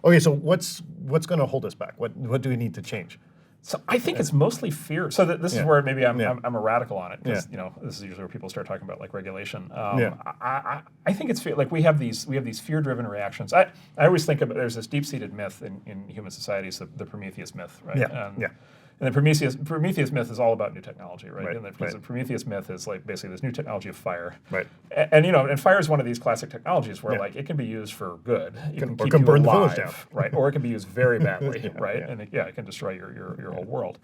Okay, so what's going to hold us back? What do we need to change? So I think it's mostly fear. So this is where maybe I'm a radical on it because this is usually where people start talking about like regulation. I think it's fear. Like we have these fear-driven reactions. I always think about there's this deep-seated myth in human societies, the Prometheus myth, right? And the Prometheus myth is all about new technology, right? And the Prometheus myth is like basically this new technology of fire, and fire is one of these classic technologies where like it can be used for good, it can keep you burn alive, the village down, right? Or it can be used very badly, right? And it can destroy your whole world.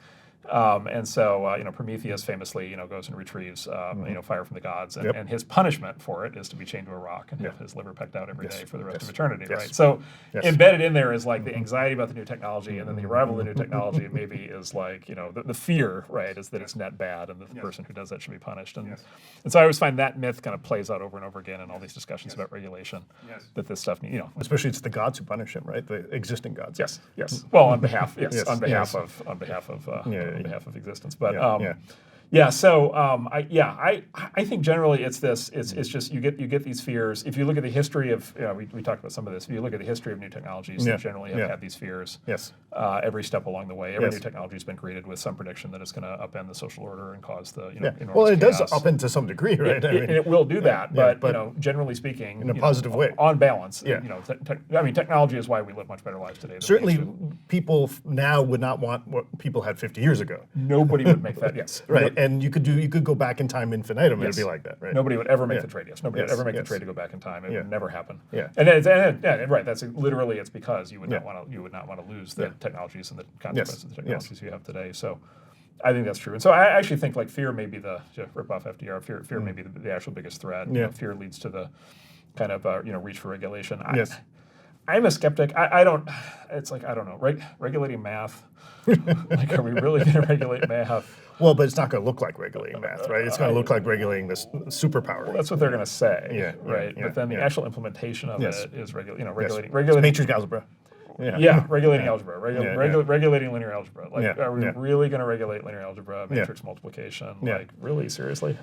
And so, Prometheus famously, goes and retrieves, fire from the gods, and his punishment for it is to be chained to a rock and have his liver pecked out every day for the rest of eternity, right? So, embedded in there is like the anxiety about the new technology, and then the arrival of the new technology maybe is like, the fear, right, is that it's net bad, and that the person who does that should be punished. And so I always find that myth kind of plays out over and over again in all these discussions about regulation. That this stuff, especially it's the gods who punish him, right? The existing gods. Yes. Well, on behalf of existence. But So I think generally it's this. It's just you get these fears. If you look at the history of we talked about some of this. If you look at the history of new technologies, they generally have had these fears. Every step along the way, every new technology has been created with some prediction that it's going to upend the social order and cause the enormous well, it chaos. does upend to some degree, right? And it will do that, but generally speaking, in a positive way, on balance, technology is why we live much better lives today. Certainly, people now would not want what people had 50 years ago. Nobody would make that. Yes, right. And you could go back in time infinitum. It'd be like that, right? Nobody would ever make the trade. Nobody would ever make the trade to go back in time. It would never happen. And right. That's literally it's because you would not want to lose the technologies and the consequences of the technologies you have today. So I think that's true. And so I actually think like fear may be the rip off FDR. Fear may be the actual biggest threat. Fear leads to the kind of reach for regulation. I'm a skeptic. I don't. It's like I don't know. Regulating math. Like, are we really going to regulate math? Well, but it's not going to look like regulating math, right? It's going to look like regulating this superpower. Well, that's what they're going to say, right? But then the actual implementation of it is regulating matrix algebra. Regulating algebra, regulating linear algebra. Like, are we really going to regulate linear algebra, matrix multiplication? Like, really, seriously?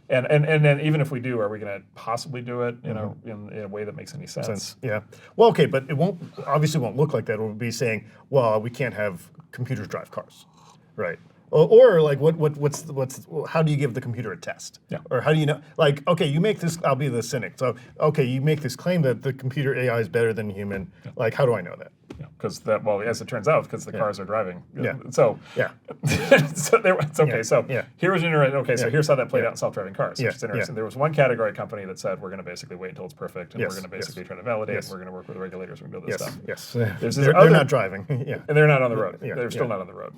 And then even if we do, are we going to possibly do it in a way that makes any sense? Well, okay, but it obviously won't look like that. It will be saying, well, we can't have computers drive cars, right? Or like how do you give the computer a test? Or how do you know? Like, okay, you make this. I'll be the cynic. So, okay, you make this claim that the computer AI is better than human. Like, how do I know that? Because as it turns out, because the cars are driving. So it's okay. So here's So here's how that played out in self-driving cars. Which is interesting. There was one category company that said we're going to basically wait until it's perfect, and we're going to basically try to validate. And we're going to work with the regulators. We're going to build this stuff. They're not driving. And they're not on the road. They're still not on the road.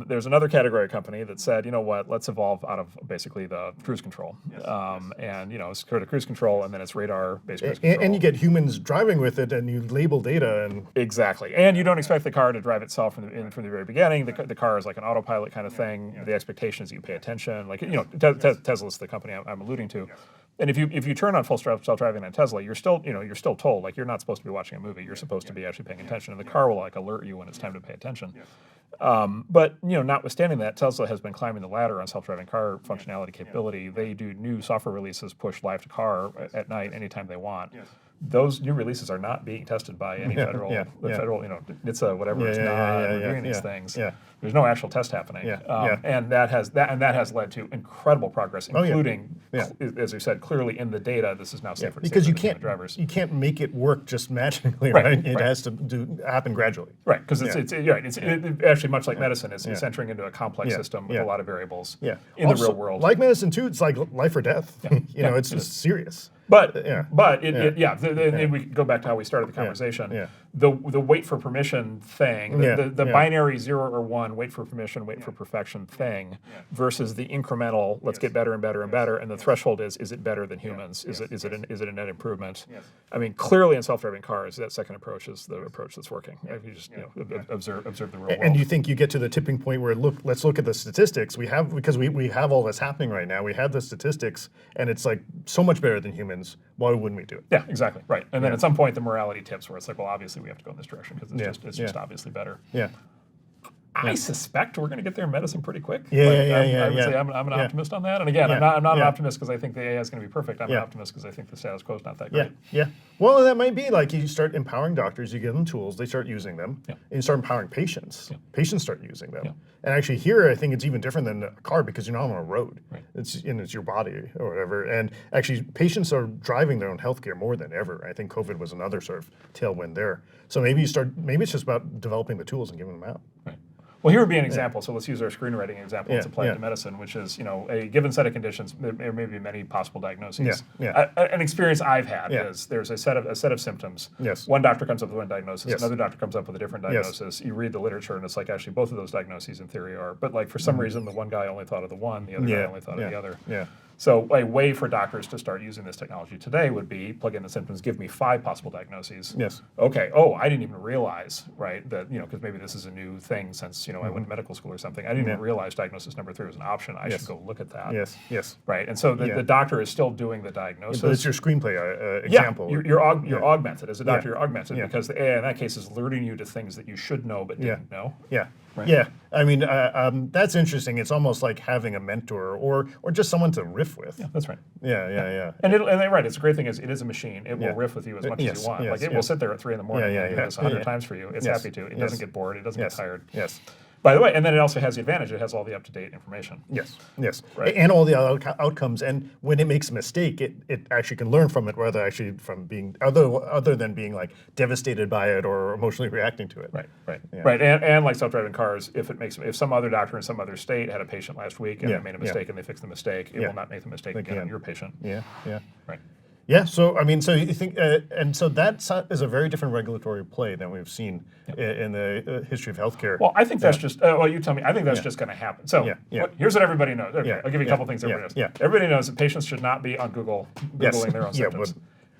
There's another category company that said, you know what, let's evolve out of basically the cruise control. And it's sort of cruise control, and then it's radar-based cruise control. And you get humans driving with it, and you label data. And exactly. And you don't expect the car to drive itself from the very beginning. The car is like an autopilot kind of thing. The expectation is you pay attention. Like, Tesla's the company I'm alluding to. And if you turn on full self-driving on Tesla, you're still told like you're not supposed to be watching a movie. You're supposed to be actually paying attention, and the car will like alert you when it's time to pay attention. But notwithstanding that, Tesla has been climbing the ladder on self-driving car functionality capability. They do new software releases, push live to car at night anytime they want. Those new releases are not being tested by any federal, NHTSA, whatever is not reviewing these things. There's no actual test happening, and that has led to incredible progress, including, as we said, clearly in the data. This is now safer because you can't make it work just magically, right? It has to happen gradually, right? Because it's actually much like medicine. It's entering into a complex system with a lot of variables in the real world. Like medicine too, it's like life or death. It's just serious. But we go back to how we started the conversation. The wait for permission thing, the binary 0 or 1, wait for permission, wait for perfection thing, versus the incremental, let's get better and better and better, and the threshold is it better than humans? Is it a net improvement? I mean, clearly in self-driving cars, that second approach is the approach that's working. If you just observe the real world. And you think you get to the tipping point where let's look at the statistics we have, because we have all this happening right now. We have the statistics, and it's like so much better than humans. Why wouldn't we do it? Yeah, exactly. Right. And then at some point, the morality tips where it's like, well, obviously we have to go in this direction because it's just obviously better. I suspect we're going to get there in medicine pretty quick. I would say I'm an optimist on that. And again, I'm not an optimist because I think the AI is going to be perfect. I'm an optimist because I think the status quo is not that great. Well, that might be like you start empowering doctors, you give them tools, they start using them, and you start empowering patients. Patients start using them. And actually here, I think it's even different than a car because you're not on a road. It's your body or whatever. And actually, patients are driving their own healthcare more than ever. I think COVID was another sort of tailwind there. So maybe it's just about developing the tools and giving them out. Well, here would be an example. So let's use our screenwriting example. Let's apply it yeah. to medicine, which is, a given set of conditions. There may be many possible diagnoses. Yeah, An experience I've had Yeah. is there's a set of symptoms. Yes. One doctor comes up with one diagnosis. Yes. Another doctor comes up with a different diagnosis. You read the literature, and it's like actually both of those diagnoses in theory are. But like for some reason, the one guy only thought of the one, the other guy only thought of the other. Yeah. So a way for doctors to start using this technology today would be plug in the symptoms, give me 5 possible diagnoses. Yes. Okay. Oh, I didn't even realize, right, that, because maybe this is a new thing since, I went to medical school or something. I didn't even realize diagnosis number 3 was an option. I should go look at that. Yes. Yes. Right. And so the doctor is still doing the diagnosis. But it's your screenplay example. You're augmented. As a doctor, you're augmented because the AI in that case is alerting you to things that you should know but didn't know. Yeah. Right. Yeah. I mean, that's interesting. It's almost like having a mentor or just someone to riff with. Yeah, that's right. Yeah. And right, it's a great thing is it is a machine. It will riff with you as much as Yes, you want. yes, Like it will sit there at 3 in the morning and do this 100 times for you. It's happy to. It doesn't get bored. It doesn't get tired. Yes. By the way, and then it also has the advantage. It has all the up-to-date information. Yes. Right. And all the outcomes. And when it makes a mistake, it actually can learn from it rather actually from being other than being like devastated by it or emotionally reacting to it. Right. And like self-driving cars, if some other doctor in some other state had a patient last week and they made a mistake and they fixed the mistake, it will not make the mistake again on your patient. Yeah. Right. Yeah, so I mean, so you think, and so that is a very different regulatory play than we've seen in the history of healthcare. Well, I think that's just, you tell me, I think that's just going to happen. So here's what everybody knows. Okay, I'll give you a couple things everybody knows. Everybody knows that patients should not be on Google Googling their own symptoms.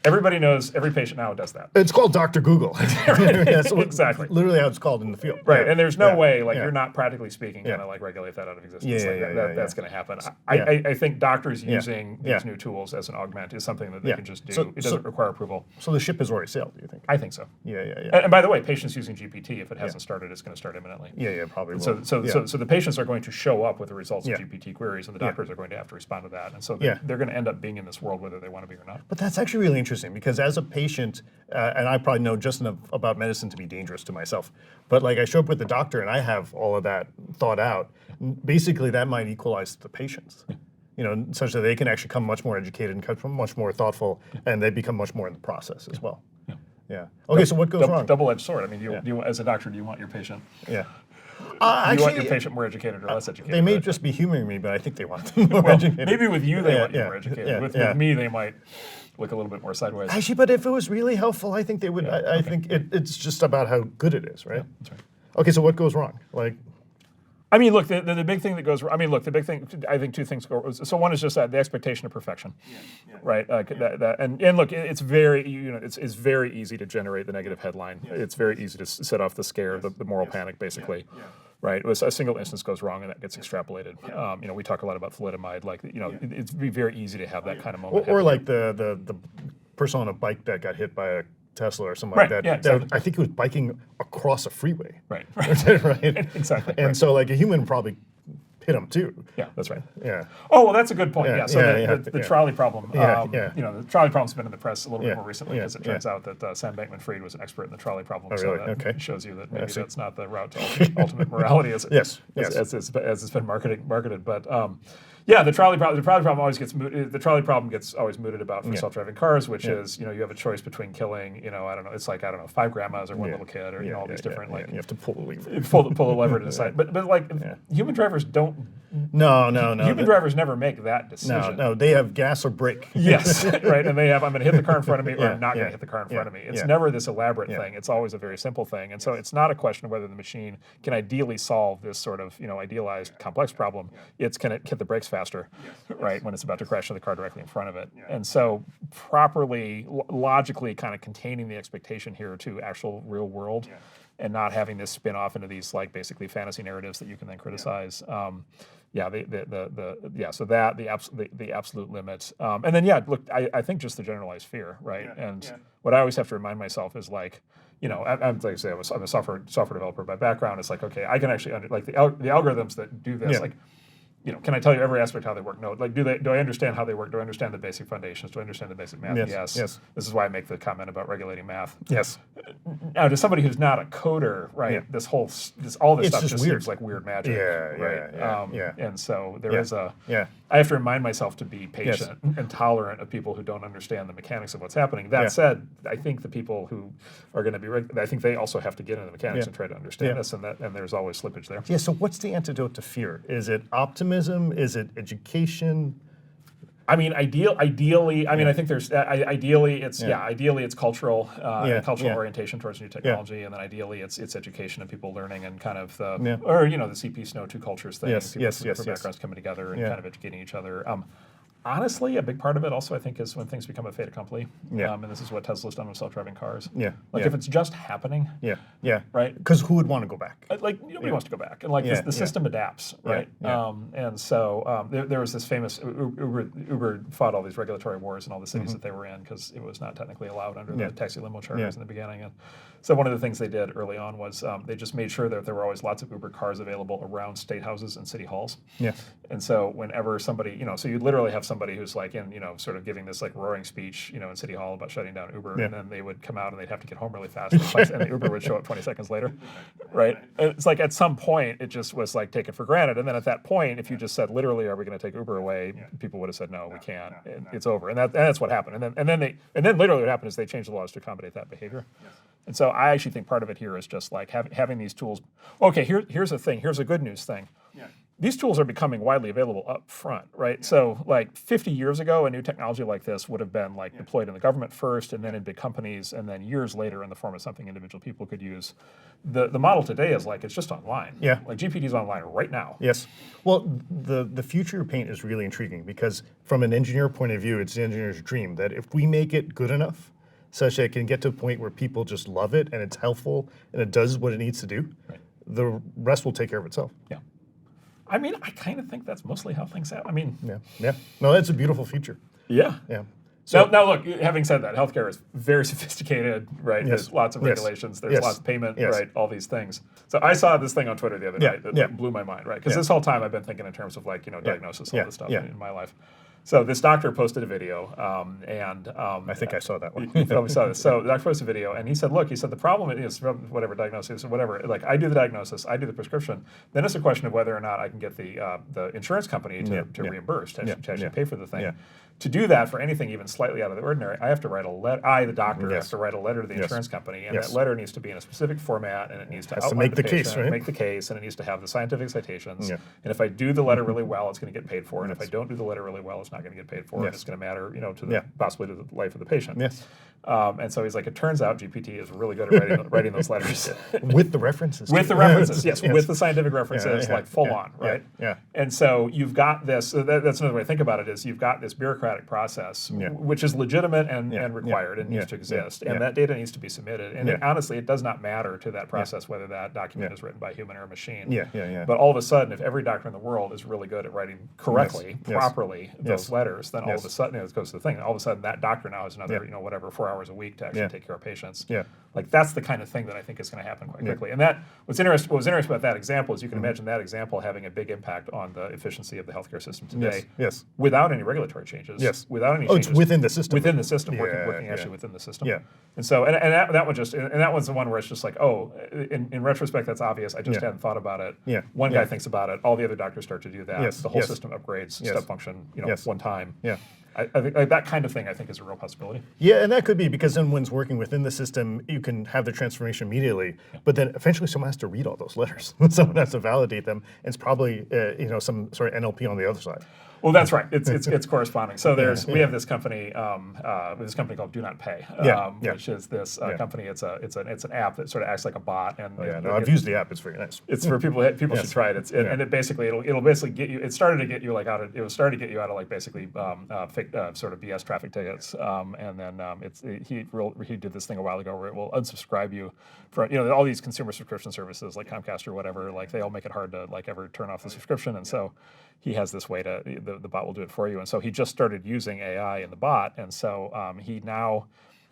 Everybody knows, every patient now does that. It's called Dr. Google. Exactly. Literally how it's called in the field. Right, and there's no way, you're not practically speaking going to regulate that out of existence. That's going to happen. I think doctors using these new tools as an augment is something that they can just do. It doesn't require approval. So the ship has already sailed, do you think? I think so. Yeah. And by the way, patients using GPT, if it hasn't started, it's going to start imminently. Yeah, probably will. So the patients are going to show up with the results of GPT queries, and the doctors are going to have to respond to that. And so they're going to end up being in this world whether they want to be or not. But that's actually really interesting because as a patient, and I probably know just enough about medicine to be dangerous to myself, but like I show up with the doctor and I have all of that thought out, basically that might equalize the patients. Such that they can actually come much more educated and become much more thoughtful, and they become much more in the process as well. Yeah. Okay, so what goes wrong? Double-edged sword. I mean, do you, as a doctor, do you want your patient? Yeah. Do you want your patient more educated or less educated? They may just be humoring me, but I think they want them more educated. Maybe with you they want you more educated. With me they might look a little bit more sideways. Actually, but if it was really helpful, I think they would. I think it's just about how good it is, right? Yeah, that's right. Okay, so what goes wrong? I mean, look, the big thing that goes wrong. I mean, look, the big thing. I think 2 things go. So one is just the expectation of perfection, right? And look, it's very it's very easy to generate the negative headline. It's very easy to set off the scare, the moral panic, basically. Right, a single instance goes wrong and that gets extrapolated. We talk a lot about thalidomide. It's very easy to have that kind of moment. Or like the person on a bike that got hit by a Tesla or something like that. Yeah, exactly. I think he was biking across a freeway. Right. Right. Exactly. And so like a human would probably hit him too. Yeah, that's right. Yeah. Oh, well, that's a good point. So the trolley problem. The trolley problem's been in the press a little bit more recently because it turns out that Sam Bankman-Fried was an expert in the trolley problem. Oh, really? So that shows you that maybe that's not the route to ultimate morality as it's been marketed. But the trolley problem always gets mooted. The trolley problem gets always mooted about for self-driving cars, which is you have a choice between killing I don't know, it's like 5 grandmas or one little kid or all these different you have to pull the lever. Pull the lever to decide. But human drivers don't. No. Human drivers never make that decision. No, they have gas or brake. Yes, right. And they have, I'm going to hit the car in front of me or I'm not going to hit the car in front of me. It's never this elaborate thing. It's always a very simple thing. And so it's not a question of whether the machine can ideally solve this sort of idealized complex problem. It's can it hit the brakes faster, right, when it's about to crash into the car directly in front of it. And so properly, logically kind of containing the expectation here to actual real world and not having this spin off into these basically fantasy narratives that you can then criticize. So the absolute limit, and then look, I think just the generalized fear, right? What I always have to remind myself is I'm like I say, I'm a software developer by background. It's like, okay, I can actually the algorithms that do this, can I tell you every aspect how they work? No. Do I understand how they work? Do I understand the basic foundations? Do I understand the basic math? Yes. This is why I make the comment about regulating math. Yes. Now, to somebody who's not a coder, right? All this It's stuff just just weird. seems like weird magic, right? And so there is Yeah. I have to remind myself to be patient and tolerant of people who don't understand the mechanics of what's happening. That said, I think the people who are going to be, I think they also have to get into the mechanics and try to understand this, and there's always slippage there. Yeah, so what's the antidote to fear? Is it optimism? Is it education? I mean, ideally, I mean, I think there's ideally it's cultural orientation towards new technology, and then ideally it's education and people learning and kind of the or the CP Snow two cultures thing. People from different backgrounds coming together and kind of educating each other. Honestly, a big part of it also, I think, is when things become a fait accompli. And this is what Tesla's done with self-driving cars. If it's just happening. Right. Because who would want to go back? Like nobody wants to go back, and like the system adapts, right? And so there was this famous Uber fought all these regulatory wars in all the cities that they were in because it was not technically allowed under the taxi limo charters in the beginning. And so one of the things they did early on was they just made sure that there were always lots of Uber cars available around state houses and city halls. And so whenever somebody, so you'd literally have somebody who's like in, sort of giving this like roaring speech, in City Hall about shutting down Uber, and then they would come out and they'd have to get home really fast, and the Uber would show up 20 seconds later, right? And it's like at some point it just was like taken for granted, and then at that point, if you just said literally, "Are we going to take Uber away?" people would have said, "No, we can't." It's over, and that's what happened. And then literally what happened is they changed the laws to accommodate that behavior. And so I actually think part of it here is just like having these tools. Okay, here's the thing. Here's a good news thing. These tools are becoming widely available up front, right? So like 50 years ago, a new technology like this would have been like deployed in the government first and then in big companies and then years later in the form of something individual people could use. The model today is like, it's just online. Like GPT's online right now. Yes. Well, the future of paint is really intriguing because from an engineer point of view, it's the engineer's dream that if we make it good enough such that it can get to a point where people just love it and it's helpful and it does what it needs to do, the rest will take care of itself. I mean, I kind of think that's mostly how things happen. I mean, no, that's a beautiful future. So now look, having said that, healthcare is very sophisticated, right? There's lots of regulations, there's lots of payment, right? All these things. So I saw this thing on Twitter the other night that blew my mind, right? Because this whole time I've been thinking in terms of like, diagnosis, all this stuff in my life. So this doctor posted a video, and I think I saw that one. You probably saw this. So the doctor posted a video, and he said, "Look, the problem is whatever diagnosis or whatever. Like I do the diagnosis, I do the prescription. Then it's a question of whether or not I can get the insurance company to reimburse, to actually pay for the thing." To do that for anything even slightly out of the ordinary, I have to write a letter. I, the doctor, have to write a letter to the insurance company, and that letter needs to be in a specific format, and it needs to outline make the patient, case, right? Make the case, and it needs to have the scientific citations. And if I do the letter really well, it's going to get paid for, and if I don't do the letter really well, it's not going to get paid for, and it's going to matter, to the possibly to the life of the patient. And so he's like, it turns out GPT is really good at writing those letters. With the references. With the references, yes. With the scientific references, like full on, right? And so you've got this, that's another way to think about it, is you've got this bureaucratic process, which is legitimate and required and needs to exist. And that data needs to be submitted. And honestly, it does not matter to that process whether that document is written by a human or a machine. But all of a sudden, if every doctor in the world is really good at writing correctly, properly, those letters, then all of a sudden, it goes to the thing, all of a sudden that doctor now has another, whatever, 4 hours a week to actually take care of patients. Like that's the kind of thing that I think is going to happen quite quickly. And what was interesting about that example is you can imagine that example having a big impact on the efficiency of the healthcare system today without any regulatory changes. Without any changes. It's within the system. Within the system, working actually within the system. And so, and that was the one where it's just like, oh, in retrospect, that's obvious. I just hadn't thought about it. One guy thinks about it. All the other doctors start to do that. The whole system upgrades, step function, one time. I think like, that kind of thing, I think, is a real possibility. Yeah, and that could be because then when it's working within the system, you can have the transformation immediately. But then eventually, someone has to read all those letters. Someone has to validate them, and it's probably some sort of NLP on the other side. Well, that's right. It's corresponding. So we have this company called Do Not Pay, which is this company. It's an app that sort of acts like a bot. And I've used the app. It's very nice. It's for people. People should try it. And it basically it'll basically get you. It started to get you like out of. It was started to get you out of like basically fake sort of BS traffic tickets. And then he did this thing a while ago where it will unsubscribe you from all these consumer subscription services like Comcast or whatever. Like they all make it hard to like ever turn off the subscription. And so he has this way to the bot will do it for you. And so he just started using AI in the bot. And so he now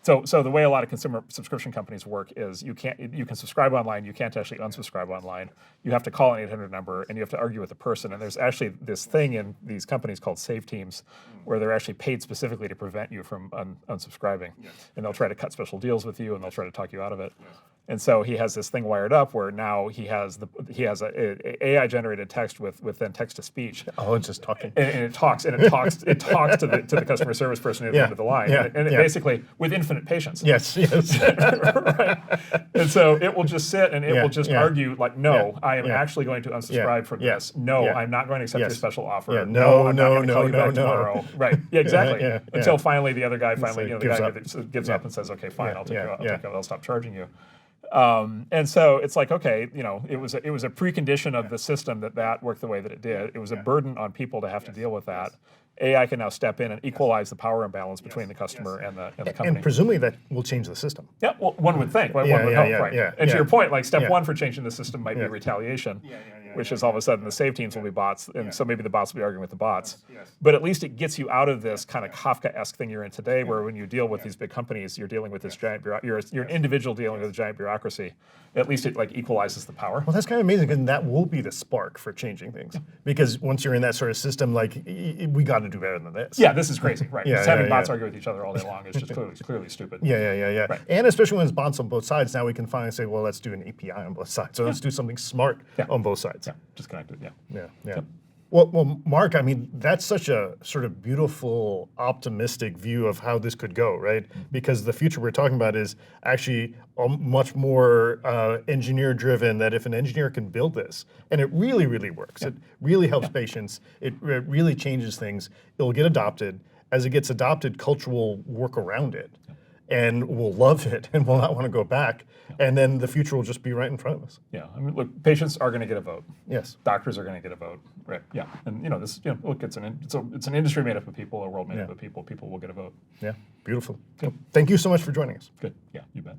So the way a lot of consumer subscription companies work is you can subscribe online, you can't actually unsubscribe online. You have to call an 800 number and you have to argue with the person. And there's actually this thing in these companies called save teams where they're actually paid specifically to prevent you from unsubscribing. And they'll try to cut special deals with you and they'll try to talk you out of it. And so he has this thing wired up where now he has a AI generated text with then text to speech. Oh, it's just talking. And it talks to the customer service person at the end of the line. And it basically with infinite patience. Yes. Right. And so it will just sit and it will just argue like, no, I am actually going to unsubscribe from this. No, I'm not going to accept your special offer. No, I'm not going to call you back tomorrow. Right. Yeah, exactly. Until finally the other guy gives up and says, okay, fine, I'll take it. I'll stop charging you. And so it's like, okay, it was a precondition of the system that worked the way that it did. It was a burden on people to have to deal with that. AI can now step in and equalize the power imbalance between the customer and the company. And presumably that will change the system. Yeah, well, one would think. One would hope, right? And to your point, like step one for changing the system might be retaliation, which is all of a sudden the save teams will be bots, and so maybe the bots will be arguing with the bots. But at least it gets you out of this kind of Kafka-esque thing you're in today, where when you deal with these big companies, you're dealing with this giant you're an individual dealing with a giant bureaucracy. At least it like equalizes the power. Well, that's kind of amazing, and that will be the spark for changing things. Because once you're in that sort of system, like we got to do better than this. Yeah, this is crazy, right? Just having bots argue with each other all day long is just clearly stupid. Yeah. Right. And especially when it's bots on both sides, now we can finally say, well, let's do an API on both sides. So let's do something smart on both sides. Yeah, just connect it. Yeah. Yep. Well, Mark, I mean, that's such a sort of beautiful, optimistic view of how this could go, right? Because the future we're talking about is actually much more engineer-driven, that if an engineer can build this, and it really, really works, it really helps patients, it really changes things, it'll get adopted. As it gets adopted, culture will work around it. And we'll love it, and we'll not want to go back. And then the future will just be right in front of us. Yeah, I mean, look, patients are going to get a vote. Yes. Doctors are going to get a vote. Right. Yeah, and look, it's an industry made up of people, a world made up of people. People will get a vote. Yeah, beautiful. Thank you so much for joining us. Good. Yeah, you bet.